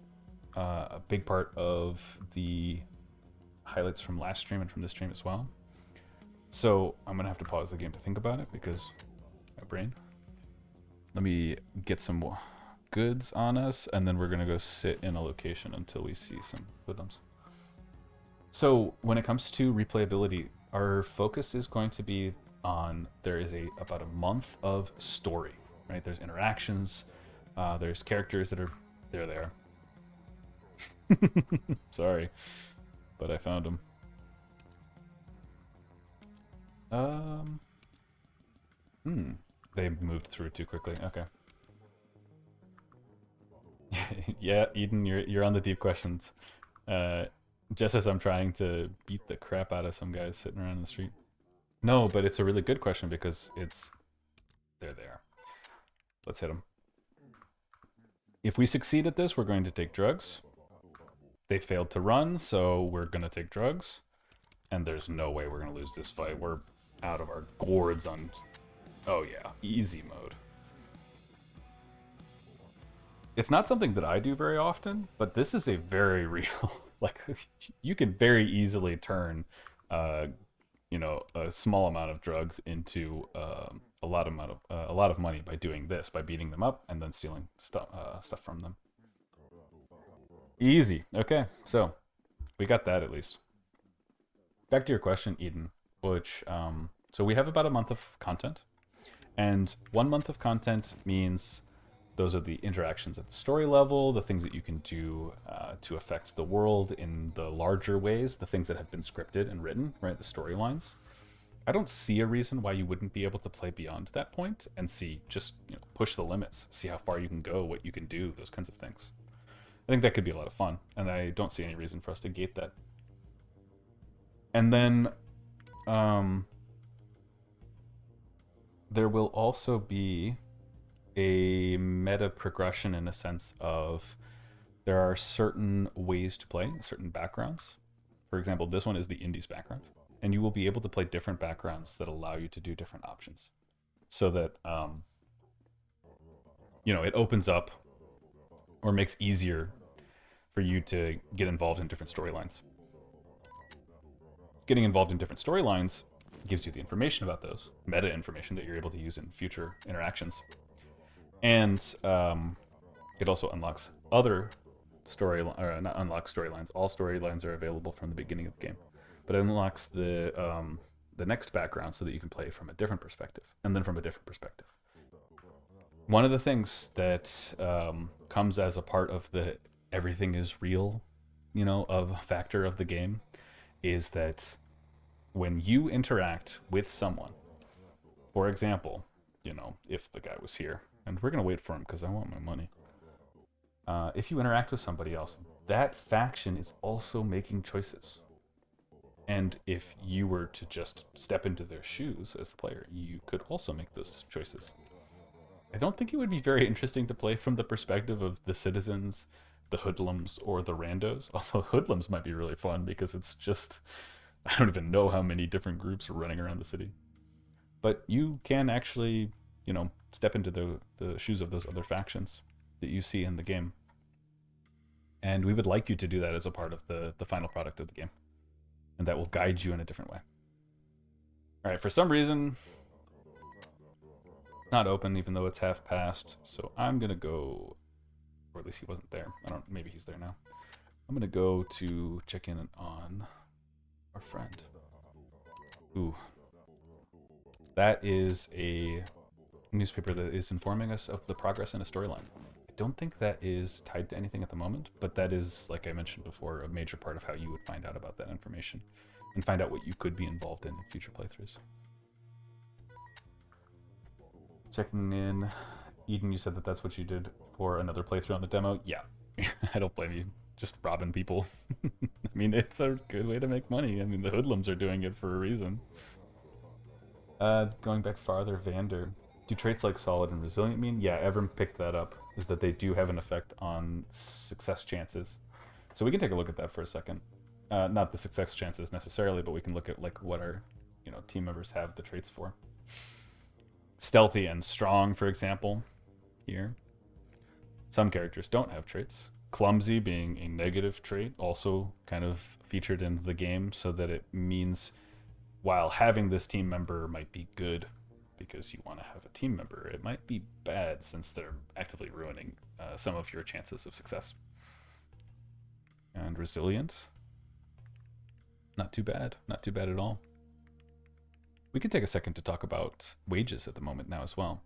a big part of the highlights from last stream and from this stream as well. So I'm going to have to pause the game to think about it, because my brain. Let me get some more goods on us, and then we're going to go sit in a location until we see some hoodlums. So when it comes to replayability, our focus is going to be on, there is about a month of story, right? There's interactions, there's characters that are, they're there. Sorry, but I found them. They moved through too quickly. Okay. Yeah, Eden, you're on the deep questions. Just as I'm trying to beat the crap out of some guys sitting around in the street. No, but it's a really good question, because they're there. Let's hit them. If we succeed at this, we're going to take drugs. They failed to run, so we're going to take drugs. And there's no way we're going to lose this fight. We're out of our gourds on... Oh yeah, easy mode. It's not something that I do very often, but this is a very real... Like, you can very easily turn, you know, a small amount of drugs into a lot of money by doing this, by beating them up and then stealing stuff from them. Easy. Okay, so we got that at least. Back to your question, Eden, which so we have about a month of content, and 1 month of content means those are the interactions at the story level, the things that you can do to affect the world in the larger ways, the things that have been scripted and written, right? The storylines. I don't see a reason why you wouldn't be able to play beyond that point and see, just, you know, push the limits, see how far you can go, what you can do, those kinds of things. I think that could be a lot of fun, and I don't see any reason for us to gate that. And then there will also be a meta progression, in a sense of there are certain ways to play, certain backgrounds. For example, this one is the Indies background, and you will be able to play different backgrounds that allow you to do different options, so that you know, it opens up or makes easier for you to get involved in different storylines. Getting involved in different storylines gives you the information about those, meta information that you're able to use in future interactions. And it also unlocks other not unlocks storylines. All storylines are available from the beginning of the game, but it unlocks the next background so that you can play from a different perspective, and then from a different perspective. One of the things that comes as a part of the everything is real, you know, of factor of the game, is that when you interact with someone, for example, you know, if the guy was here, and we're going to wait for him because I want my money. If you interact with somebody else, that faction is also making choices. And if you were to just step into their shoes as the player, you could also make those choices. I don't think it would be very interesting to play from the perspective of the citizens, the hoodlums, or the randos. Although hoodlums might be really fun, because it's just... I don't even know how many different groups are running around the city. But you can actually, you know, step into the shoes of those other factions that you see in the game. And we would like you to do that as a part of the final product of the game. And that will guide you in a different way. All right, for some reason, it's not open even though it's half past. So I'm going to go, or at least he wasn't there. Maybe he's there now. I'm going to go to check in on our friend. Ooh. That is a newspaper that is informing us of the progress in a storyline. I don't think that is tied to anything at the moment, but that is, like I mentioned before, a major part of how you would find out about that information and find out what you could be involved in future playthroughs. Checking in. Eden, you said that that's what you did for another playthrough on the demo? Yeah. I don't blame you. Just robbing people. I mean, it's a good way to make money. I mean, the hoodlums are doing it for a reason. Going back farther, Vander. Do traits like solid and resilient mean? Yeah, Evrim picked that up, is that they do have an effect on success chances. So we can take a look at that for a second. Not the success chances necessarily, but we can look at like what our team members have the traits for. Stealthy and strong, for example, here. Some characters don't have traits. Clumsy being a negative trait, also kind of featured in the game, so that it means while having this team member might be good because you want to have a team member, it might be bad since they're actively ruining some of your chances of success. And resilient. Not too bad. Not too bad at all. We can take a second to talk about wages at the moment now as well.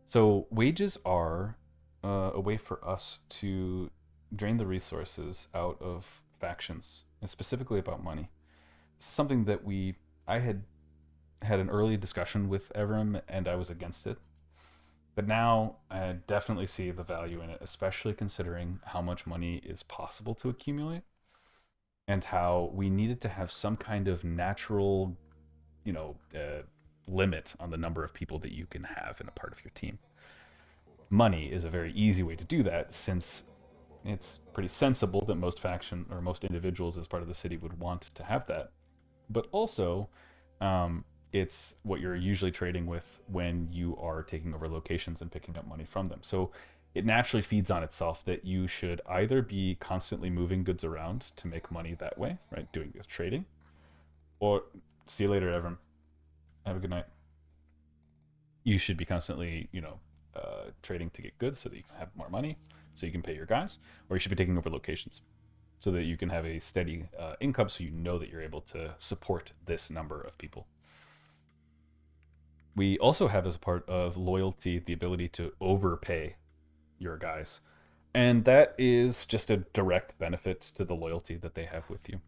So wages are a way for us to drain the resources out of factions, and specifically about money. It's something that I had an early discussion with Evrim, and I was against it. But now I definitely see the value in it, especially considering how much money is possible to accumulate and how we needed to have some kind of natural, limit on the number of people that you can have in a part of your team. Money is a very easy way to do that, since it's pretty sensible that most faction or most individuals as part of the city would want to have that. But also, it's what you're usually trading with when you are taking over locations and picking up money from them. So it naturally feeds on itself that you should either be constantly moving goods around to make money that way, right? Doing this trading. Or, see you later, Evrim. Have a good night. You should be constantly, trading to get goods so that you can have more money, so you can pay your guys. Or you should be taking over locations so that you can have a steady income, so you know that you're able to support this number of people. We also have, as a part of loyalty, the ability to overpay your guys. And that is just a direct benefit to the loyalty that they have with you.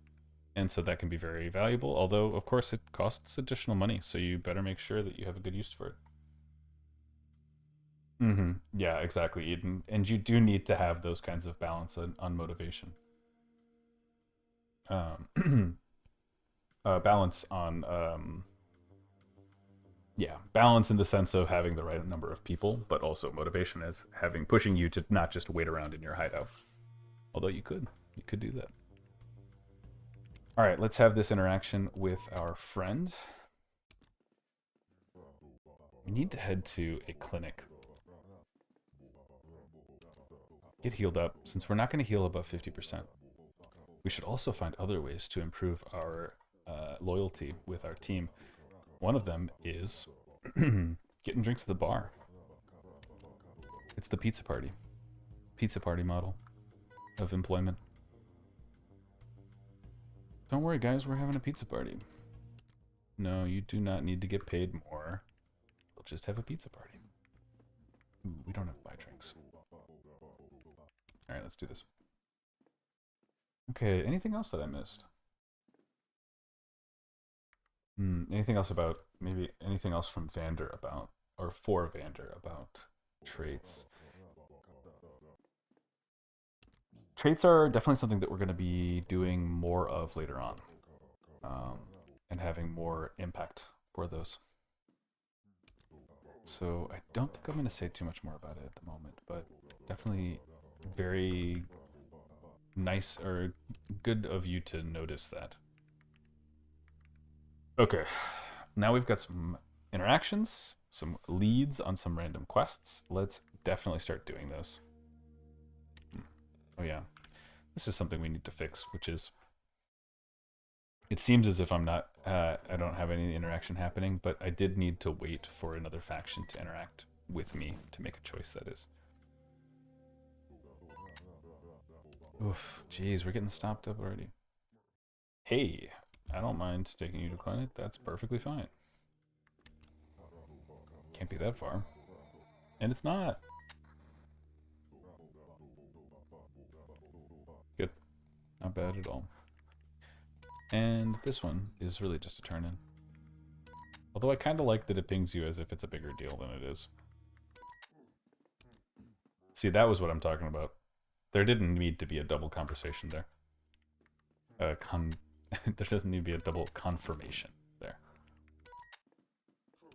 And so that can be very valuable, although, of course, it costs additional money, so you better make sure that you have a good use for it. Yeah, exactly, Eden. And you do need to have those kinds of balance on motivation. Balance on... balance in the sense of having the right number of people, but also motivation as pushing you to not just wait around in your hideout. Although you could do that. All right, let's have this interaction with our friend. We need to head to a clinic. Get healed up, since we're not going to heal above 50%. We should also find other ways to improve our loyalty with our team. One of them is getting drinks at the bar. It's the pizza party. Pizza party model of employment. Don't worry, guys, we're having a pizza party. No, you do not need to get paid more. We'll just have a pizza party. Ooh, we don't have to buy drinks. Alright, let's do this. Okay, anything else that I missed? Anything else about, maybe anything else from Vander about, or for Vander about traits? Traits are definitely something that we're going to be doing more of later on, and having more impact for those. So I don't think I'm going to say too much more about it at the moment, but definitely very nice or good of you to notice that. Okay, now we've got some interactions, some leads on some random quests. Let's definitely start doing those. Oh yeah, This is something we need to fix, which is, it seems as if I'm not, I don't have any interaction happening, but I did need to wait for another faction to interact with me to make a choice, that is. Oof, jeez, we're getting stopped up already. Hey, I don't mind taking you to clinic, that's perfectly fine. Can't be that far. And it's not. Good. Not bad at all. And this one is really just a turn-in. Although I kind of like that it pings you as if it's a bigger deal than it is. See, that was what I'm talking about. There didn't need to be a double conversation there. There doesn't need to be a double confirmation there.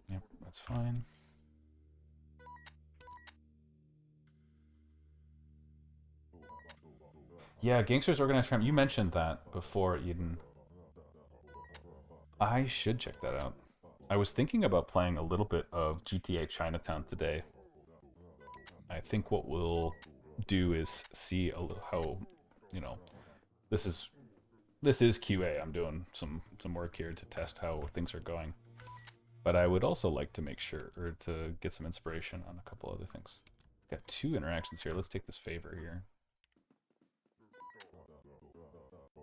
Yep, that's fine. Yeah, Gangsters Organized Crime. You mentioned that before, Eden. I should check that out. I was thinking about playing a little bit of GTA Chinatown today. I think what we'll do is see how, you know, this is QA. I'm doing some work here to test how things are going. But I would also like to make sure, or to get some inspiration on a couple other things. Got 2 interactions here. Let's take this favor here.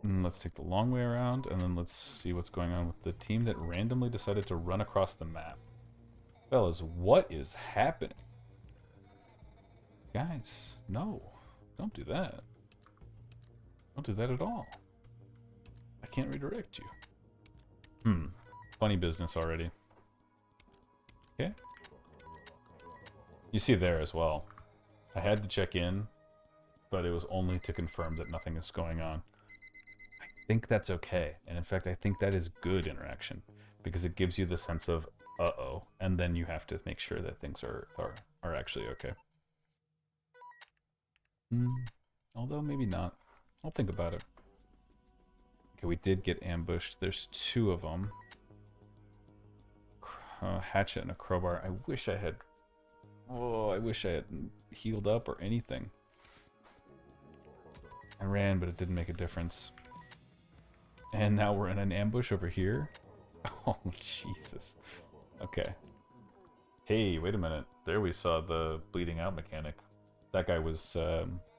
And let's take the long way around, and then let's see what's going on with the team that randomly decided to run across the map. Fellas, what is happening? Guys, no. Don't do that. Don't do that at all. I can't redirect you. Funny business already. Okay. You see there as well. I had to check in, but it was only to confirm that nothing is going on. I think that's okay. And in fact, I think that is good interaction because it gives you the sense of, uh-oh, and then you have to make sure that things are actually okay. Although maybe not. I'll think about it. Okay, we did get ambushed. There's 2 of them. Hatchet and a crowbar. I wish I had... Oh, I wish I had healed up or anything. I ran, but it didn't make a difference. And now we're in an ambush over here? Oh, Jesus. Okay. Hey, wait a minute. There we saw the bleeding out mechanic. That guy was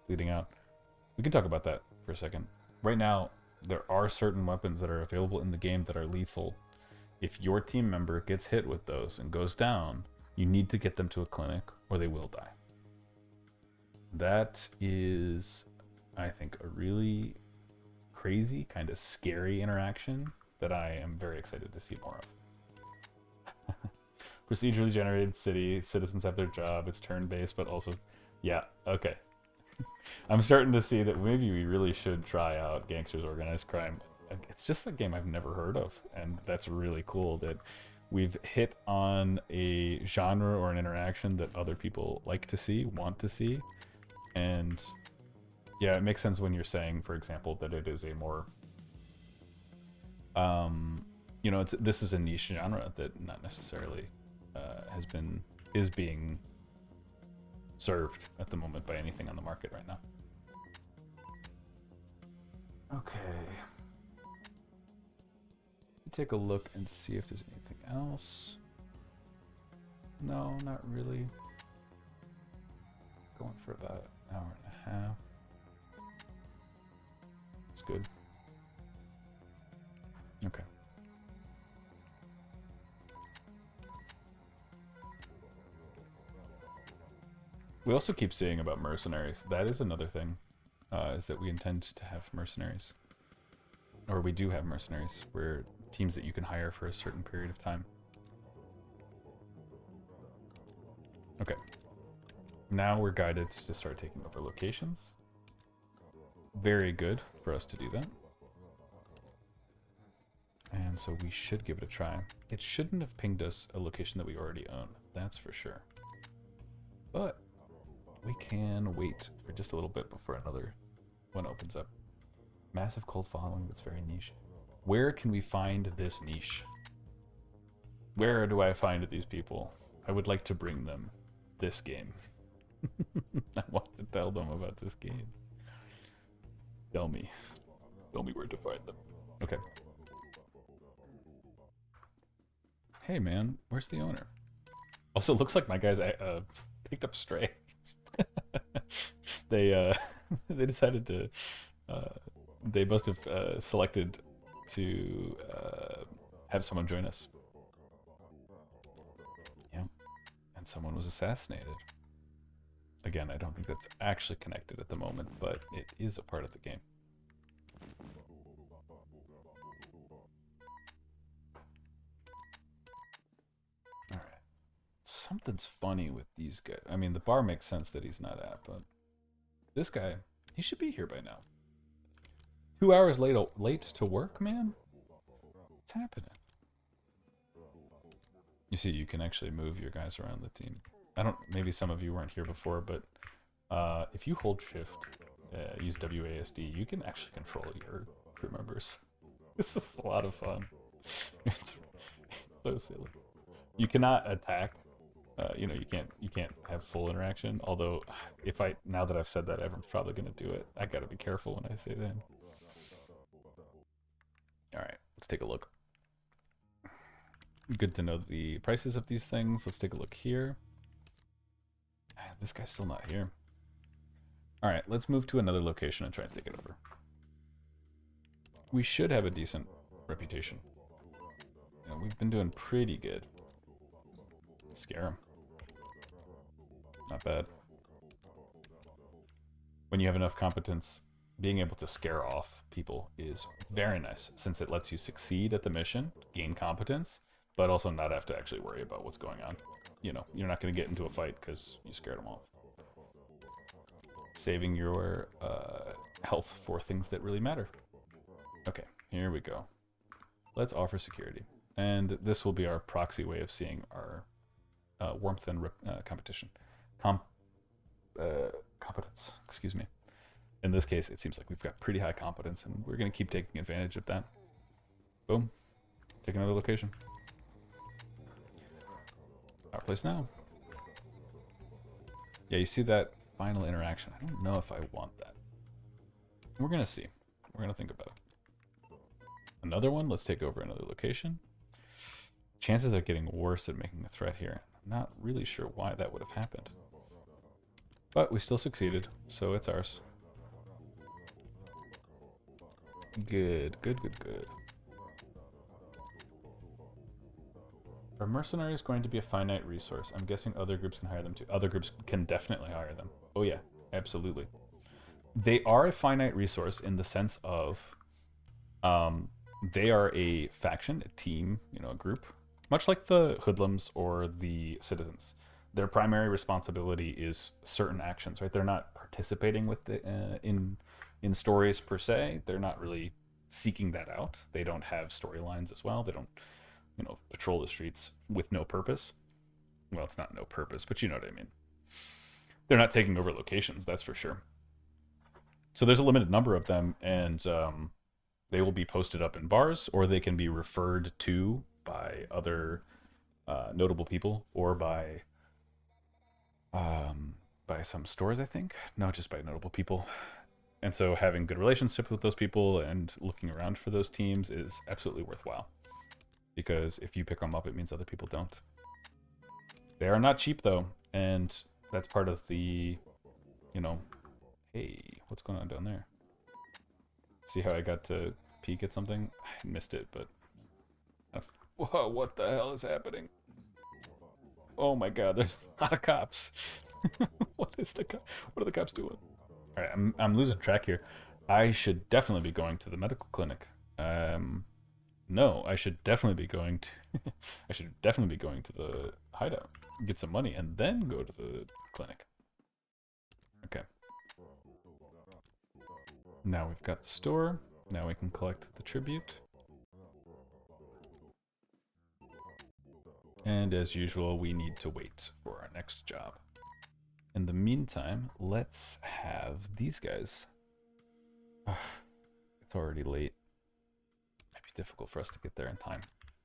bleeding out. We can talk about that for a second. Right now, there are certain weapons that are available in the game that are lethal. If your team member gets hit with those and goes down, you need to get them to a clinic or they will die. That is, I think, a really crazy, kind of scary interaction that I am very excited to see more of. Procedurally generated city, citizens have their job, it's turn-based, but also... Yeah, okay. I'm starting to see that maybe we really should try out Gangsters Organized Crime. It's just a game I've never heard of, and that's really cool that we've hit on a genre or an interaction that other people like to see, want to see, and yeah, it makes sense when you're saying, for example, that it is a more, you know, this is a niche genre that not necessarily is being served at the moment by anything on the market right now. Okay. Take a look and see if there's anything else. No, not really. Going for about an hour and a half. That's good. Okay. We also keep seeing about mercenaries. That is another thing, is that we intend to have mercenaries. Or we do have mercenaries. We're teams that you can hire for a certain period of time. Okay. Now we're guided to start taking over locations. Very good for us to do that. And so we should give it a try. It shouldn't have pinged us a location that we already own. That's for sure. But we can wait for just a little bit before another one opens up. Massive cult following that's very niche. Where can we find this niche? Where do I find these people? I would like to bring them this game. I want to tell them about this game. Tell me. Tell me where to find them. Okay. Hey, man. Where's the owner? Also, looks like my guys picked up Stray. they they decided to they must have selected to have someone join us. Yeah, and someone was assassinated. Again, I don't think that's actually connected at the moment, but it is a part of the game. All right, something's funny with these guys. I mean, the bar makes sense that he's not at, but this guy, he should be here by now. 2 hours late to work, man? What's happening? You see, you can actually move your guys around the team. Maybe some of you weren't here before, but if you hold shift, use WASD, you can actually control your crew members. This is a lot of fun. It's so silly. You cannot attack. You know, you can't have full interaction. Although, now that I've said that, everyone's probably gonna do it. I gotta be careful when I say that. All right, let's take a look. Good to know the prices of these things. Let's take a look here. This guy's still not here. All right, let's move to another location and try and take it over. We should have a decent reputation. You know, we've been doing pretty good. Scare him. Not bad. When you have enough competence, being able to scare off people is very nice, since it lets you succeed at the mission, gain competence, but also not have to actually worry about what's going on. You know, you're not going to get into a fight because you scared them off. Saving your health for things that really matter. Okay, here we go. Let's offer security. And this will be our proxy way of seeing our warmth and competition. Competence, excuse me. In this case, it seems like we've got pretty high competence, and we're going to keep taking advantage of that. Boom. Take another location. Our place now. Yeah, you see that final interaction. I don't know if I want that. We're going to see. We're going to think about it. Another one. Let's take over another location. Chances are getting worse at making a threat here. I'm not really sure why that would have happened. But we still succeeded, so it's ours. Good, good, good, good. Are mercenaries going to be a finite resource? I'm guessing other groups can hire them too. Other groups can definitely hire them. Oh yeah, absolutely. They are a finite resource in the sense of they are a faction, a team, you know, a group, much like the hoodlums or the citizens. Their primary responsibility is certain actions, right? They're not participating with the in stories per se. They're not really seeking that out. They don't have storylines as well. They don't, you know, patrol the streets with no purpose. Well, it's not no purpose, but you know what I mean. They're not taking over locations, that's for sure. So there's a limited number of them, and they will be posted up in bars, or they can be referred to by other notable people, or by some stores, I think. No, just by notable people. And so having good relationships with those people and looking around for those teams is absolutely worthwhile. Because if you pick them up, it means other people don't. They are not cheap, though. And that's part of the, you know, hey, what's going on down there? See how I got to peek at something? I missed it, but... Whoa, what the hell is happening? Oh my god, there's a lot of cops. What are the cops doing? All right, I'm losing track here. I should definitely be going to the medical clinic. No, I should definitely be going to I should definitely be going to the hideout, get some money, and then go to the clinic. Okay. Now we've got the store. Now we can collect the tribute. And as usual, we need to wait for our next job. In the meantime, let's have these guys. It's already late. Might be difficult for us to get there in time.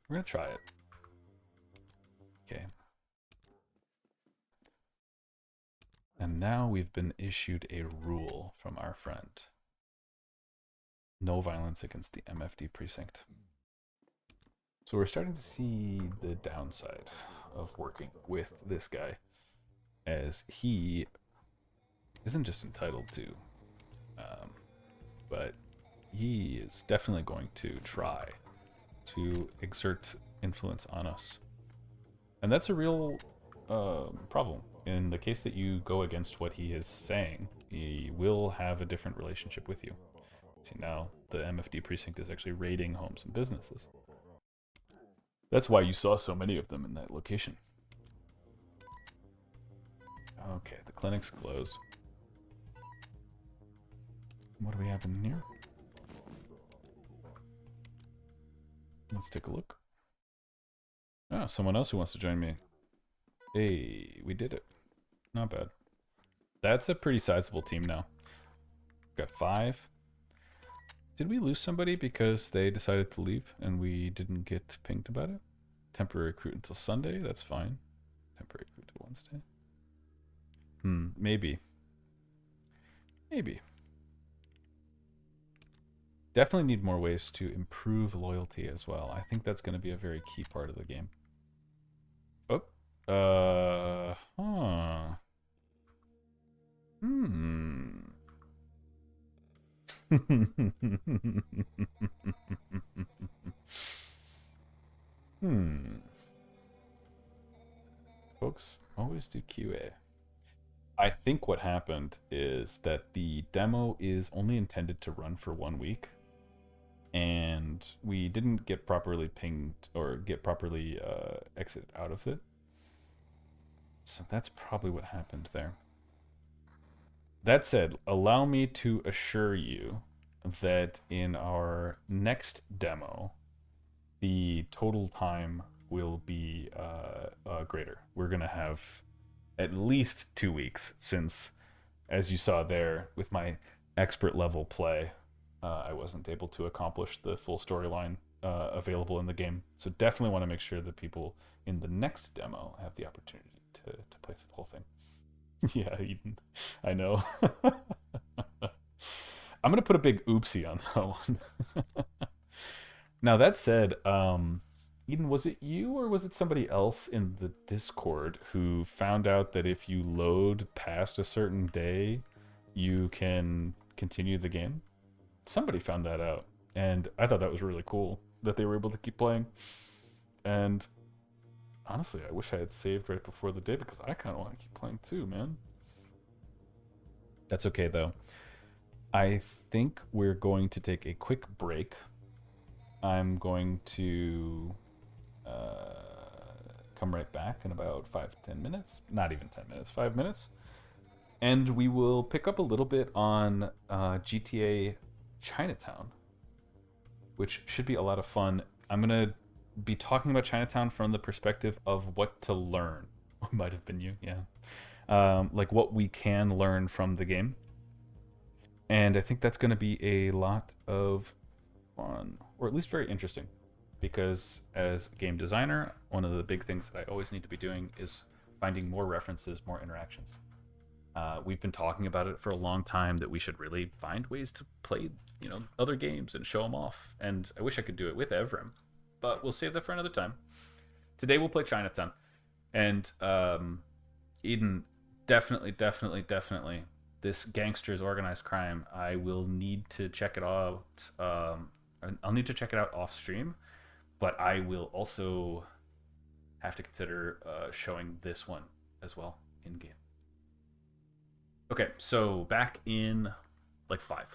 We're gonna try it. Okay. And now we've been issued a rule from our friend. no violence against the MFD precinct. So we're starting to see the downside of working with this guy, as he isn't just entitled to, but he is definitely going to try to exert influence on us. And that's a real problem. In the case that you go against what he is saying, he will have a different relationship with you. See, now the MFD precinct is actually raiding homes and businesses. That's why you saw so many of them in that location. Okay, the clinic's closed. What do we have in here? Let's take a look. Oh, someone else who wants to join me. Hey, we did it. Not bad. That's a pretty sizable team now. Got 5. Did we lose somebody because they decided to leave and we didn't get pinged about it? Temporary recruit until Sunday? That's fine. Temporary recruit till Wednesday. Maybe. Maybe. Definitely need more ways to improve loyalty as well. I think that's going to be a very key part of the game. Oh. Folks always do QA. I think what happened is that the demo is only intended to run for 1 week, and we didn't get properly pinged or get properly exit out of it. So that's probably what happened there. That said, allow me to assure you that in our next demo, the total time will be greater. We're going to have at least 2 weeks, since, as you saw there, with my expert level play, I wasn't able to accomplish the full storyline available in the game. So definitely want to make sure that people in the next demo have the opportunity to play through the whole thing. Yeah, Eden. I know. I'm gonna put a big oopsie on that one. Now that said, Eden, was it you or was it somebody else in the Discord who found out that if you load past a certain day, you can continue the game? Somebody found that out, and I thought that was really cool that they were able to keep playing. And honestly, I wish I had saved right before the day because I kind of want to keep playing too, man. That's okay though. I think we're going to take a quick break. I'm going to come right back in about 5 to 10 minutes. Not even 10 minutes, 5 minutes. And we will pick up a little bit on GTA Chinatown, which should be a lot of fun. I'm going to be talking about Chinatown from the perspective of what to learn. Might have been you, yeah. Like what we can learn from the game. And I think that's going to be a lot of fun, or at least very interesting, because as a game designer, one of the big things that I always need to be doing is finding more references, more interactions. We've been talking about it for a long time that we should really find ways to play, other games and show them off. And I wish I could do it with Evrim, but we'll save that for another time. Today we'll play Chinatown, and Eden, definitely, this gangster's organized crime. I will need to check it out. I'll need to check it out off stream, but I will also have to consider showing this one as well in game. Okay, so back in like 5.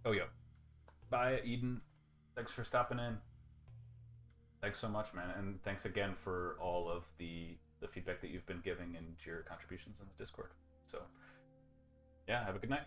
Oh, yeah. Bye, Eden. Thanks for stopping in. Thanks so much, man, and thanks again for all of the feedback that you've been giving and your contributions in the Discord. So, yeah, have a good night.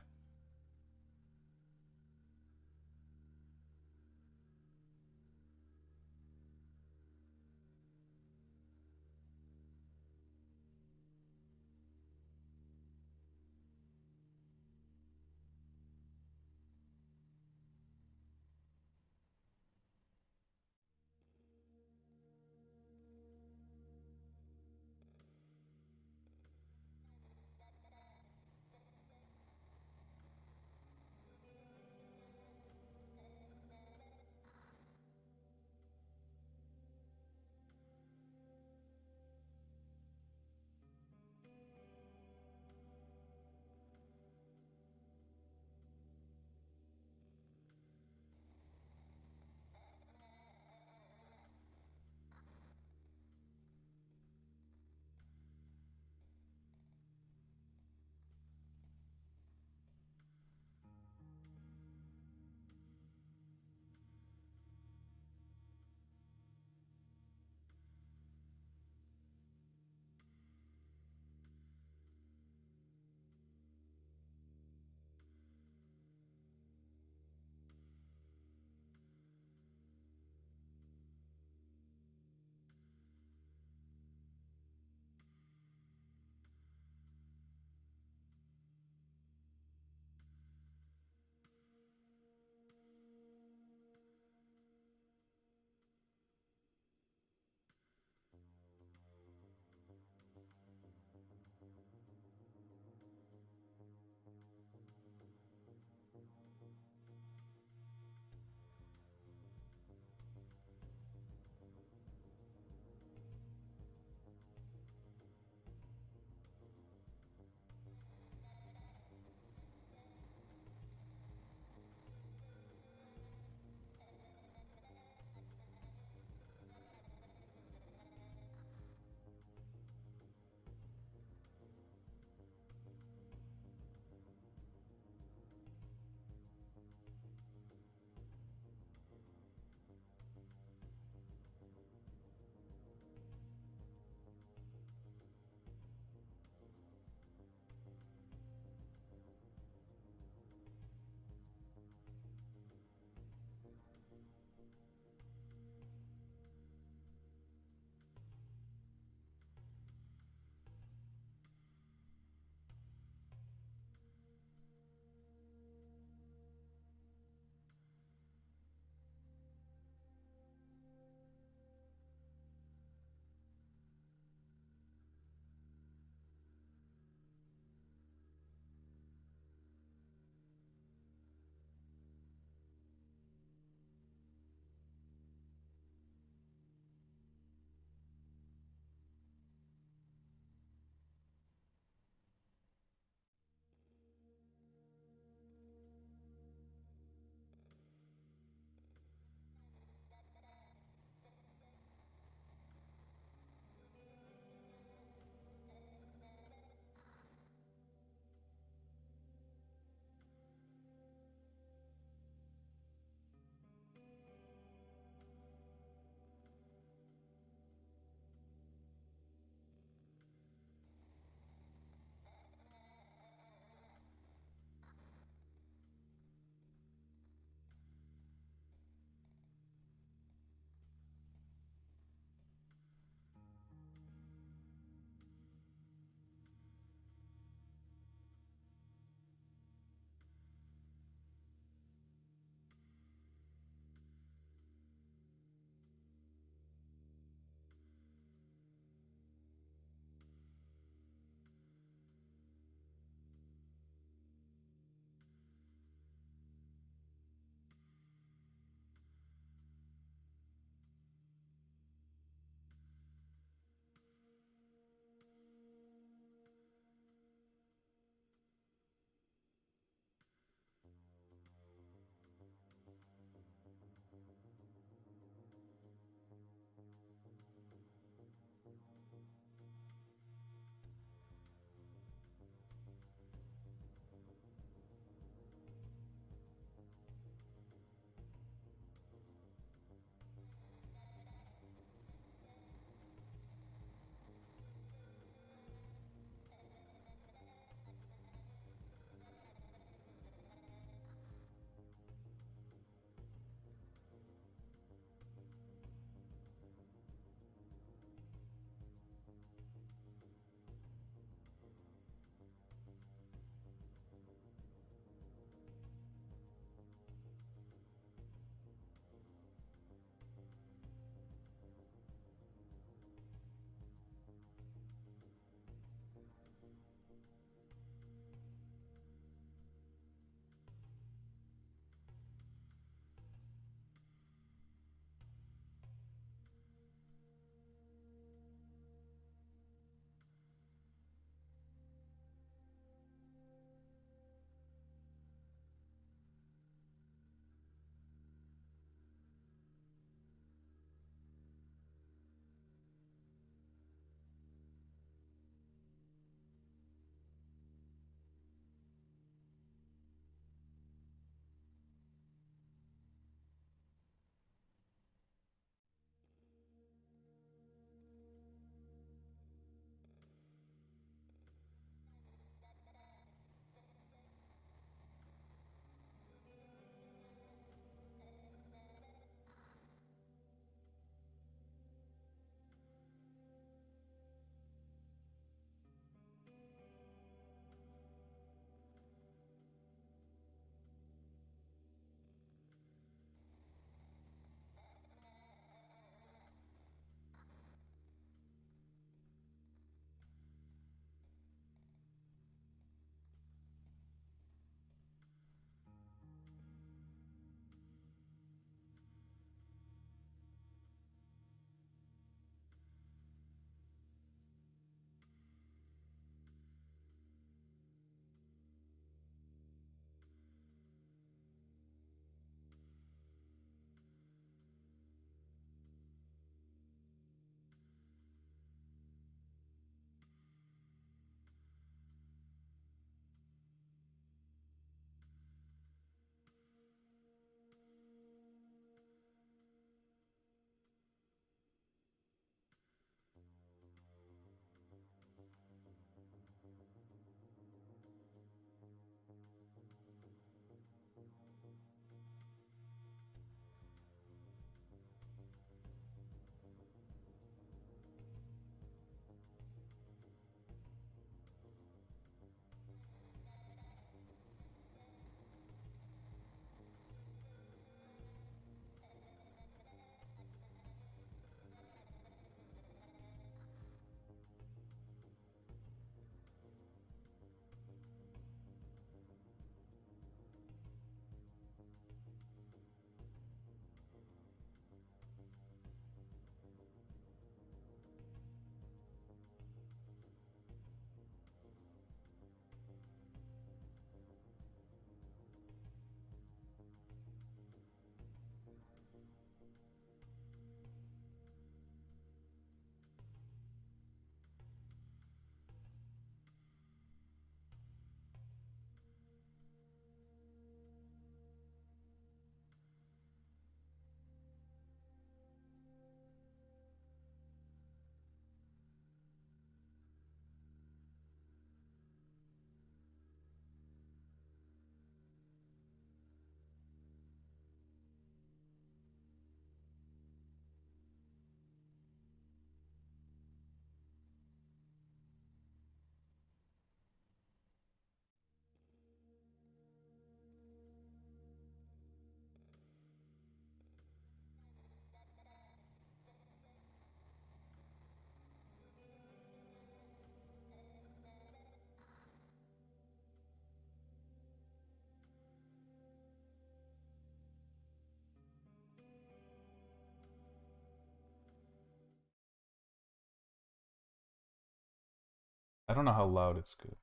I don't know how loud it's going to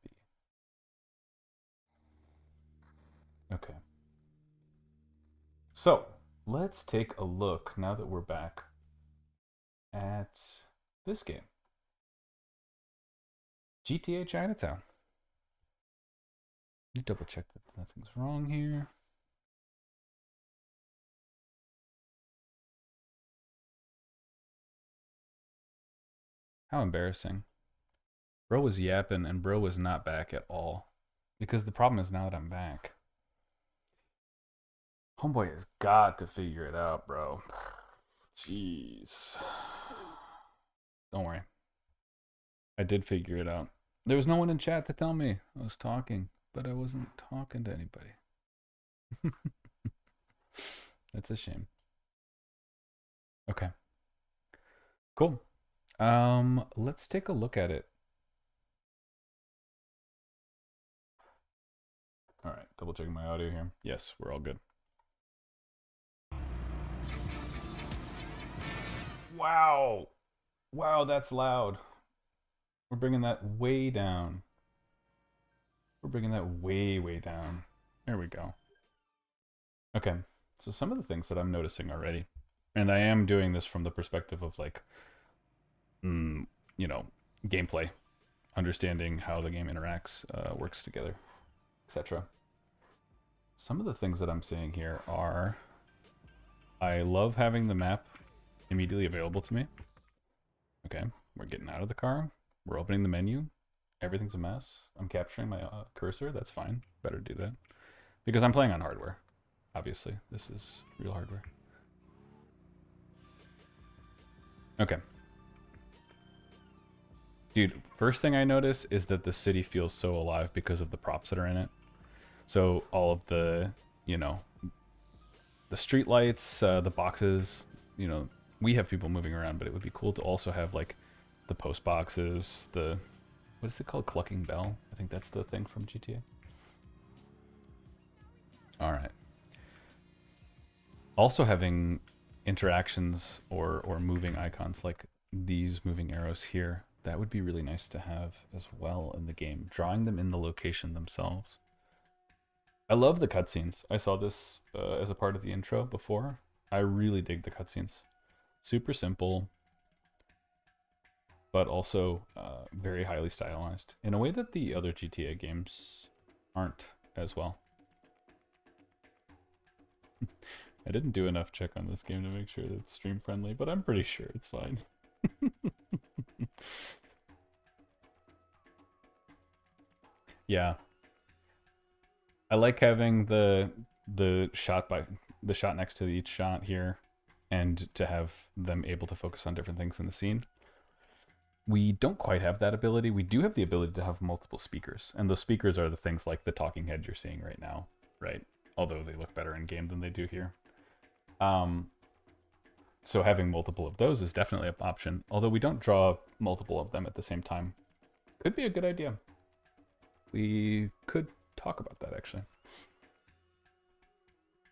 be. Okay. So, let's take a look, now that we're back, at this game. GTA Chinatown. You double check that nothing's wrong here. How embarrassing. Bro was yapping and bro was not back at all. Because the problem is now that I'm back. Homeboy has got to figure it out, bro. Jeez. Don't worry. I did figure it out. There was no one in chat to tell me I was talking, but I wasn't talking to anybody. That's a shame. Okay. Cool. Let's take a look at it. All right, double checking my audio here. Yes, we're all good. Wow. Wow, that's loud. We're bringing that way down. We're bringing that way, way down. There we go. Okay, so some of the things that I'm noticing already, and I am doing this from the perspective of like, you know, gameplay, understanding how the game interacts, works together, etc. Some of the things that I'm seeing here are, I love having the map immediately available to me. Okay, we're getting out of the car. We're opening the menu. Everything's a mess. I'm capturing my cursor. That's fine. Better do that. Because I'm playing on hardware. Obviously, this is real hardware. Okay. Dude, first thing I notice is that the city feels so alive because of the props that are in it. So all of the, you know, the street lights, the boxes, you know, we have people moving around, but it would be cool to also have like the post boxes, the, what is it called? Clucking Bell? I think that's the thing from GTA. All right. Also having interactions or moving icons like these moving arrows here, that would be really nice to have as well in the game, drawing them in the location themselves. I love the cutscenes. I saw this as a part of the intro before. I really dig the cutscenes. Super simple, but also very highly stylized in a way that the other GTA games aren't as well. I didn't do enough check on this game to make sure that it's stream friendly, but I'm pretty sure it's fine. Yeah. I like having the shot next to each shot here, and to have them able to focus on different things in the scene. We don't quite have that ability. We do have the ability to have multiple speakers, and those speakers are the things like the talking head you're seeing right now, right? Although they look better in game than they do here. So having multiple of those is definitely an option, although we don't draw multiple of them at the same time. Could be a good idea. We could talk about that, actually.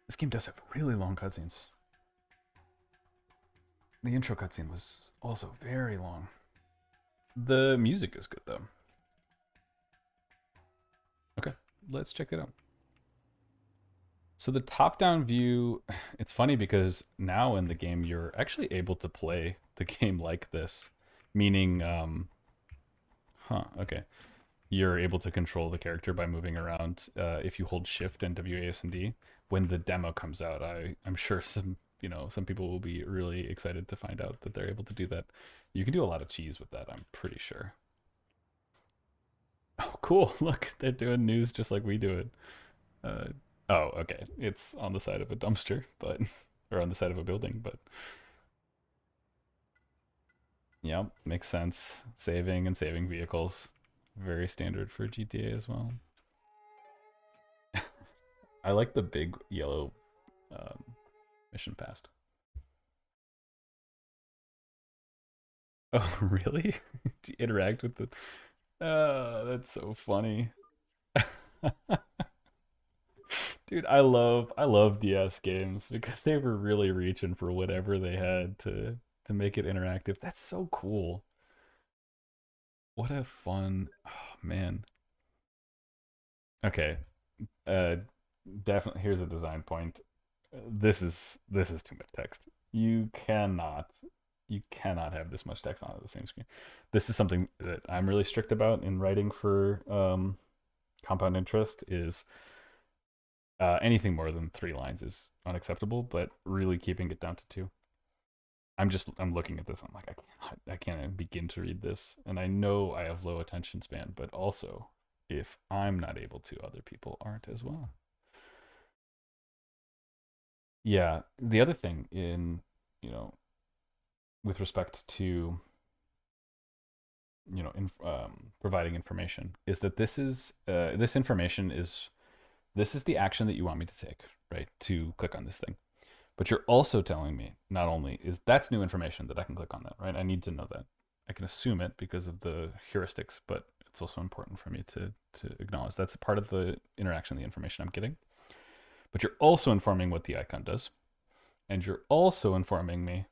This game does have really long cutscenes. The intro cutscene was also very long. The music is good, though. Okay, let's check it out. So the top-down view, it's funny because now in the game you're actually able to play the game like this, meaning, okay. You're able to control the character by moving around if you hold Shift and WASD. When the demo comes out, I'm sure some people will be really excited to find out that they're able to do that. You can do a lot of cheese with that, I'm pretty sure. Oh, cool. Look, they're doing news just like we do it. Oh, okay. It's on the side of a dumpster, but or on the side of a building, but yep, makes sense. Saving and saving vehicles. Very standard for GTA as well. I like the big yellow mission passed. Oh, really? Do you interact with the... that's so funny. Dude, I love DS games because they were really reaching for whatever they had to make it interactive. That's so cool. What a fun, oh, man. Okay, uh, definitely. Here's a design point. This is too much text. You cannot have this much text on the same screen. This is something that I'm really strict about in writing for compound interest. Is anything more than 3 lines is unacceptable, but really keeping it down to 2. I'm looking at this. I'm like, I can't even begin to read this, and I know I have low attention span, but also if I'm not able to, other people aren't as well. Yeah, the other thing in, you know, with respect to, providing information is that this information is this is the action that you want me to take, right? To click on this thing. But you're also telling me not only is that's new information that I can click on that, right? I need to know that. I can assume it because of the heuristics, but it's also important for me to acknowledge that's a part of the interaction, the information I'm getting. But you're also informing what the icon does, and you're also informing me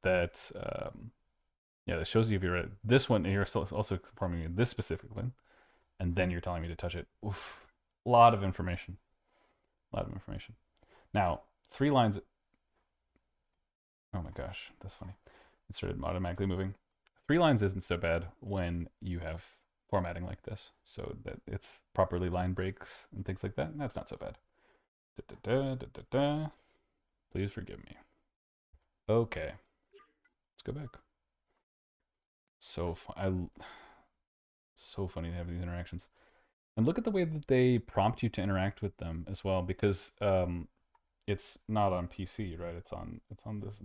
that yeah, that shows you if you're at this one, and you're also informing me this specific one, and then you're telling me to touch it. Oof, a lot of information, a lot of information. Now, 3 lines. Oh my gosh, that's funny. It started automatically moving. 3 lines isn't so bad when you have formatting like this, so that it's properly line breaks and things like that. That's not so bad. Da, da, da, da, da. Please forgive me. Okay, let's go back. So fun. So funny to have these interactions, and look at the way that they prompt you to interact with them as well, because it's not on PC, right? It's on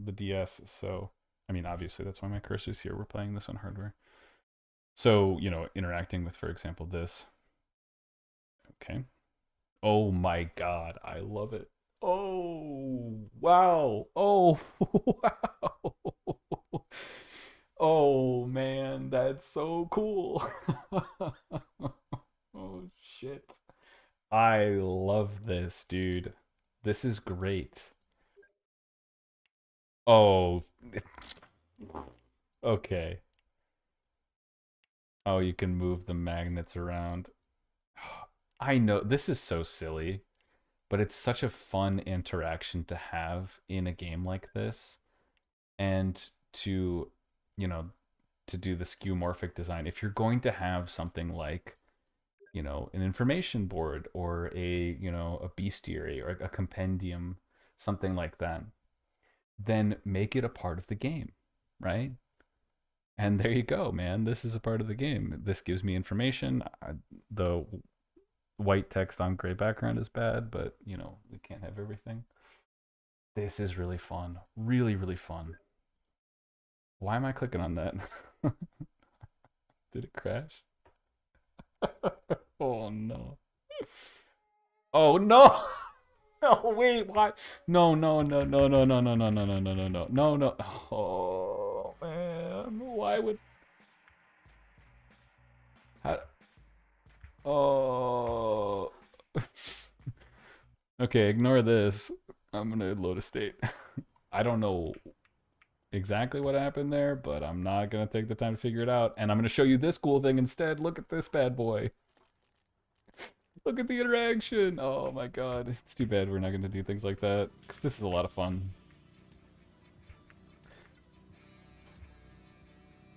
the DS. So I mean, obviously that's why my cursor's here. We're playing this on hardware. So, interacting with, for example, this. Okay. Oh my God, I love it. Oh, wow. Oh, wow. Oh man, that's so cool. Oh shit. I love this, dude. This is great. Oh, okay. Oh, you can move the magnets around. I know this is so silly, but it's such a fun interaction to have in a game like this, and to, you know, to do the skeuomorphic design. If you're going to have something like, an information board or a bestiary or a compendium, something like that, then make it a part of the game, right? And there you go, man. This is a part of the game. This gives me information. The white text on gray background is bad, but we can't have everything. This is really fun. Really, really fun. Why am I clicking on that? Did it crash? Oh no. Oh no. No, wait, why? No, no, no, no, no, no, no, no, no, no, no, no, no, no, no. Oh man, why would? How... Oh. Okay, ignore this. I'm gonna load a state. I don't know exactly what happened there, but I'm not gonna take the time to figure it out. And I'm gonna show you this cool thing instead. Look at this bad boy. Look at the interaction. Oh my god. It's too bad we're not gonna do things like that, because this is a lot of fun.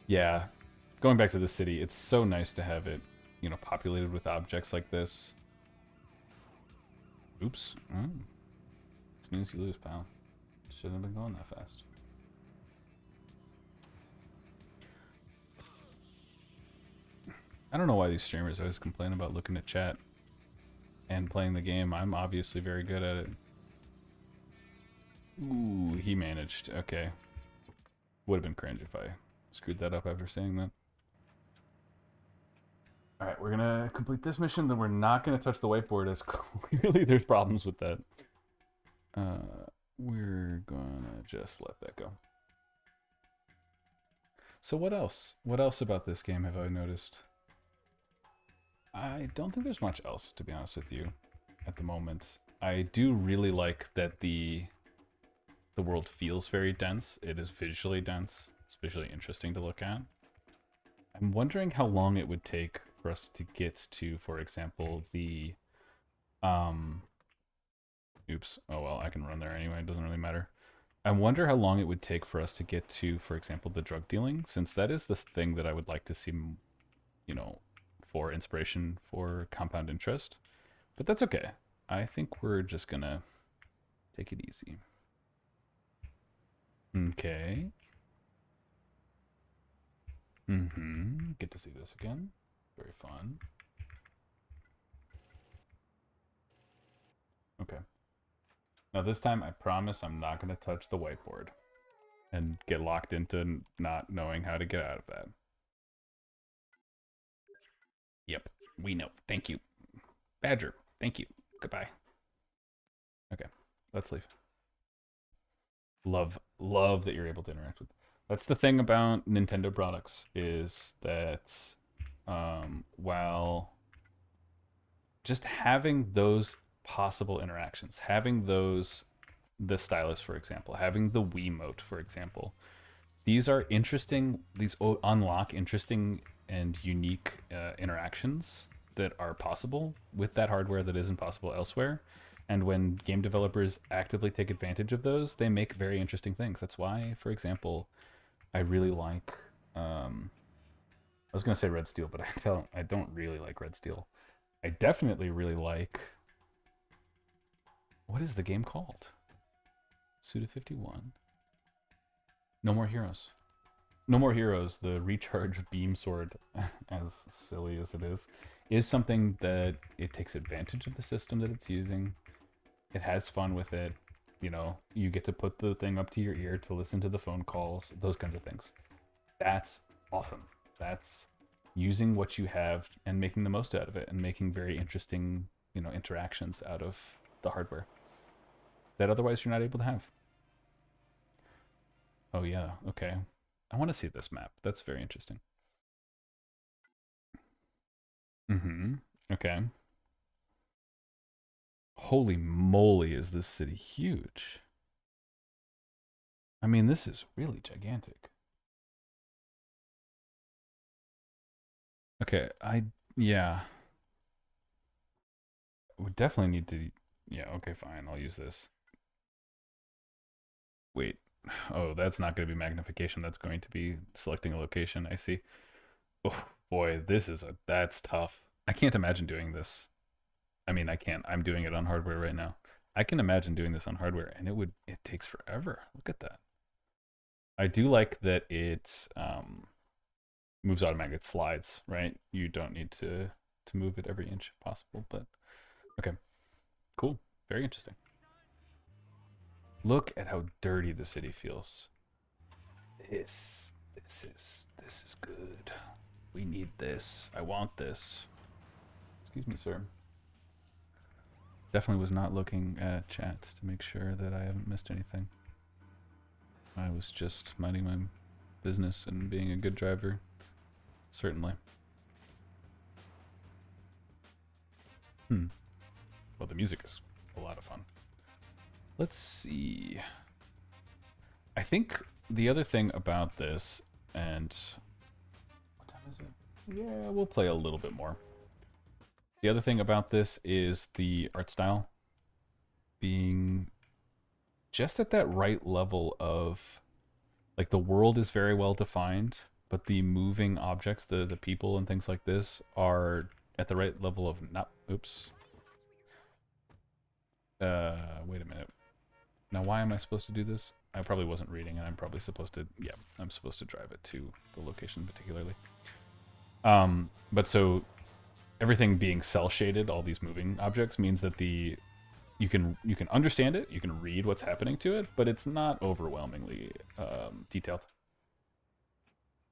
Yeah. Going back to the city, it's so nice to have it, populated with objects like this. Oops. Oh. Snooze, you lose, pal. Shouldn't have been going that fast. I don't know why these streamers always complain about looking at chat and playing the game. I'm obviously very good at it. Ooh, he managed. Okay. Would have been cringe if I screwed that up after saying that. Alright, we're gonna complete this mission, then we're not gonna touch the whiteboard, as clearly there's problems with that. We're gonna just let that go. So what else? What else about this game have I noticed? I don't think there's much else, to be honest with you, at the moment. I do really like that the world feels very dense. It is visually dense. It's visually interesting to look at. I'm wondering how long it would take for us to get to, for example, the oops. Oh well, I can run there anyway. It doesn't really matter. I wonder how long it would take for us to get to, for example, the drug dealing, since that is this thing that I would like to see, you know, for inspiration for compound interest. But that's okay. I think we're just gonna take it easy. Okay. Get to see this again. Very fun. Okay. Now this time I promise I'm not gonna touch the whiteboard and get locked into not knowing how to get out of that. Yep, we know. Thank you. Badger, thank you. Goodbye. Okay, let's leave. Love that you're able to interact with. That's the thing about Nintendo products, is that while just having those possible interactions, having the stylus, for example, having the Wiimote, for example, these are interesting. These unlock interesting and unique interactions that are possible with that hardware that isn't possible elsewhere. And when game developers actively take advantage of those, they make very interesting things. That's why, for example, I really like. I was gonna say Red Steel, but I don't. I don't really like Red Steel. I definitely really like. What is the game called? Suda 51. No More Heroes. No More Heroes, the recharge beam sword, as silly as it is something that it takes advantage of the system that it's using. It has fun with it. You know, you get to put the thing up to your ear to listen to the phone calls, those kinds of things. That's awesome. That's using what you have and making the most out of it and making very interesting, you know, interactions out of the hardware that otherwise you're not able to have. Oh yeah, okay. I want to see this map. That's very interesting. Okay. Holy moly, is this city huge. I mean, this is really gigantic. Okay, yeah. We definitely need to, yeah, okay, fine, I'll use this. Wait, oh, that's not going to be magnification, that's going to be selecting a location, I see. Oh, boy, that's tough. I can't imagine doing this. I mean, I can't, I'm doing it on hardware right now. I can imagine doing this on hardware, and it takes forever. Look at that. I do like that it moves automatically. It slides, right? You don't need to move it every inch possible, but okay. Cool. Very interesting. Look at how dirty the city feels. This is good. We need this. I want this. Excuse me, sir. Definitely was not looking at chat to make sure that I haven't missed anything. I was just minding my business and being a good driver. Certainly. Well, the music is a lot of fun. Let's see. I think the other thing about this, and what time is it? Yeah, we'll play a little bit more. The other thing about this is the art style being just at that right level of, like, the world is very well defined, but the moving objects, the people and things like this, are at the right level of not. Oops. Wait a minute. Now, why am I supposed to do this? I probably wasn't reading, and I'm probably supposed to. Yeah, I'm supposed to drive it to the location particularly. But so everything being cell shaded, all these moving objects, means that you can understand it, you can read what's happening to it, but it's not overwhelmingly detailed.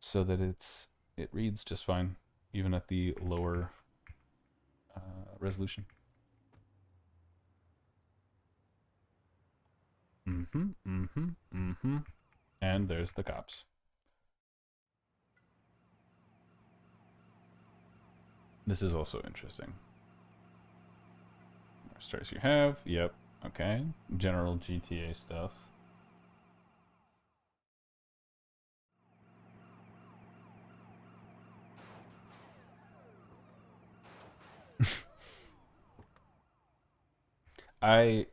So that it reads just fine, even at the lower resolution. And there's the cops. This is also interesting. Stars you have, yep, okay. General GTA stuff. I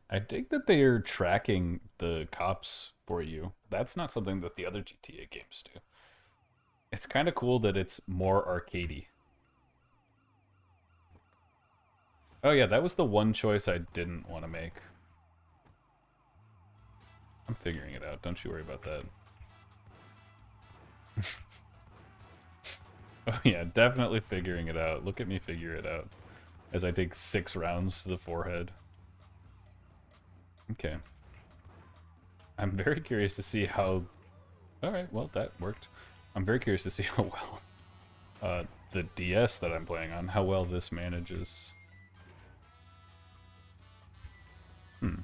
I think that they are tracking the cops for you. That's not something that the other GTA games do. It's kind of cool that it's more arcadey. Oh yeah, that was the one choice I didn't want to make. I'm figuring it out. Don't you worry about that. Oh yeah, definitely figuring it out. Look at me figure it out as I take 6 rounds to the forehead. Okay. I'm very curious to see how... Alright, well, that worked. I'm very curious to see how well the DS that I'm playing on, how well this manages. Hmm.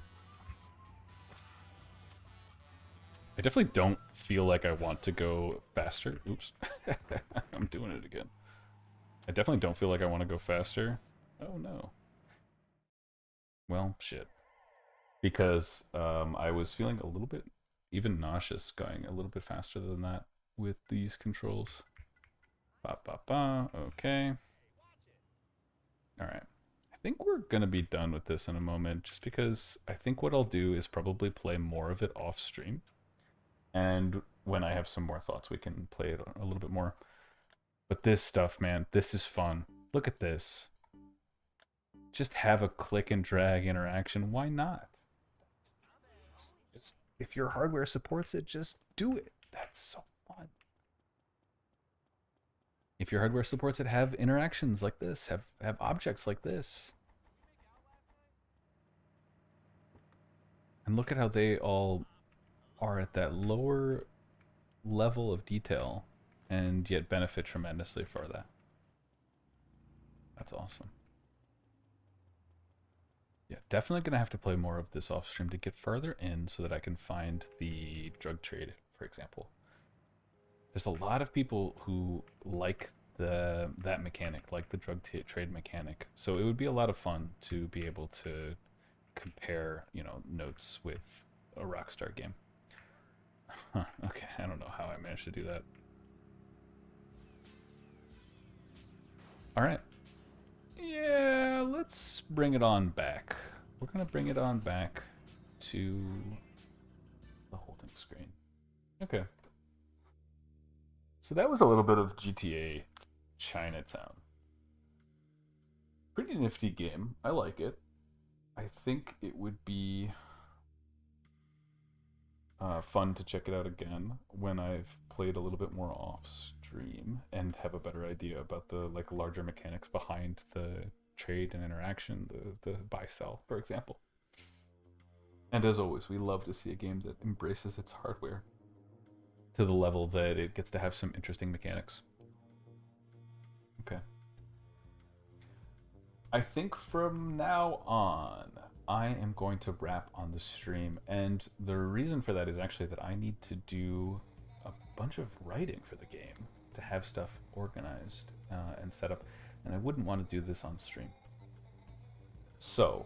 I definitely don't feel like I want to go faster. Oops. I'm doing it again. I definitely don't feel like I want to go faster. Oh no. Well, shit. Because I was feeling a little bit even nauseous going a little bit faster than that with these controls. Ba ba ba. Okay. All right. I think we're going to be done with this in a moment just because I think what I'll do is probably play more of it off stream. And when I have some more thoughts, we can play it a little bit more. But this stuff, man, this is fun. Look at this. Just have a click and drag interaction. Why not? Just, if your hardware supports it, just do it. That's so fun. If your hardware supports it, have interactions like this. Have objects like this. And look at how they all are at that lower level of detail and yet benefit tremendously for that. That's awesome. Yeah, definitely going to have to play more of this off stream to get further in so that I can find the drug trade, for example. There's a lot of people who like that mechanic, like the drug trade mechanic. So it would be a lot of fun to be able to compare, notes with a Rockstar game. Huh, okay, I don't know how I managed to do that. All right. Yeah, let's bring it on back. We're gonna bring it on back to the holding screen. Okay. So that was a little bit of GTA Chinatown. Pretty nifty game. I like it. I think it would be fun to check it out again when I've played a little bit more off stream and have a better idea about the larger mechanics behind the trade and interaction, the buy sell, for example. And as always, we love to see a game that embraces its hardware to the level that it gets to have some interesting mechanics. Okay. I think from now on, I am going to wrap on the stream. And the reason for that is actually that I need to do a bunch of writing for the game to have stuff organized and set up. And I wouldn't want to do this on stream. So,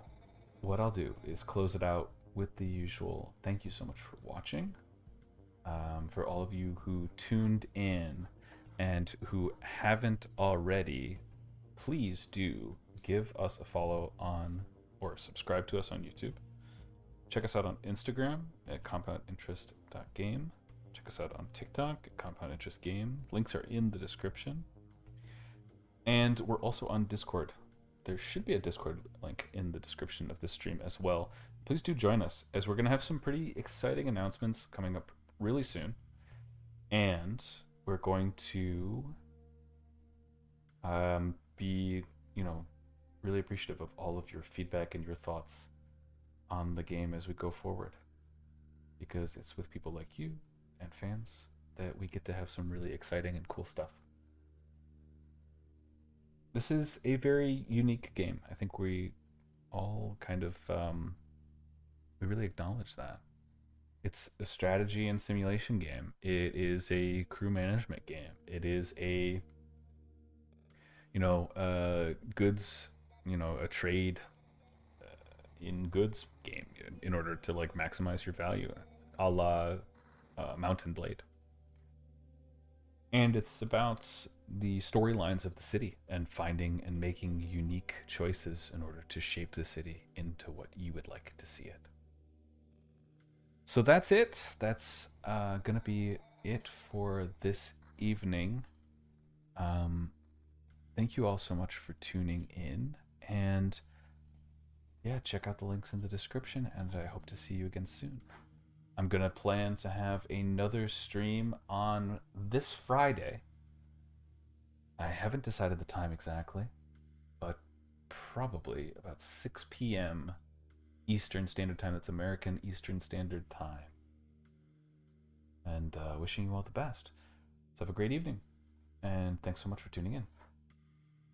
what I'll do is close it out with the usual thank you so much for watching. For all of you who tuned in and who haven't already, please do give us a follow on or subscribe to us on YouTube. Check us out on Instagram at compoundinterest.game. Check us out on TikTok at compoundinterestgame. Links are in the description. And we're also on Discord. There should be a Discord link in the description of this stream as well. Please do join us, as we're going to have some pretty exciting announcements coming up really soon. And we're going to be, really appreciative of all of your feedback and your thoughts on the game as we go forward. Because it's with people like you and fans that we get to have some really exciting and cool stuff. This is a very unique game. I think we all kind of, we really acknowledge that. It's a strategy and simulation game. It is a crew management game. It is a, goods, a trade in goods game in order to maximize your value, a la Mountain Blade. And it's about the storylines of the city and finding and making unique choices in order to shape the city into what you would like to see it. So that's it. That's gonna be it for this evening. Thank you all so much for tuning in, and yeah, check out the links in the description, and I hope to see you again soon. I'm gonna plan to have another stream on this Friday. I haven't decided the time exactly, but probably about 6 p.m. Eastern Standard Time. That's American Eastern Standard Time. And wishing you all the best. So have a great evening, and thanks so much for tuning in.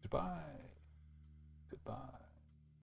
Goodbye. Goodbye.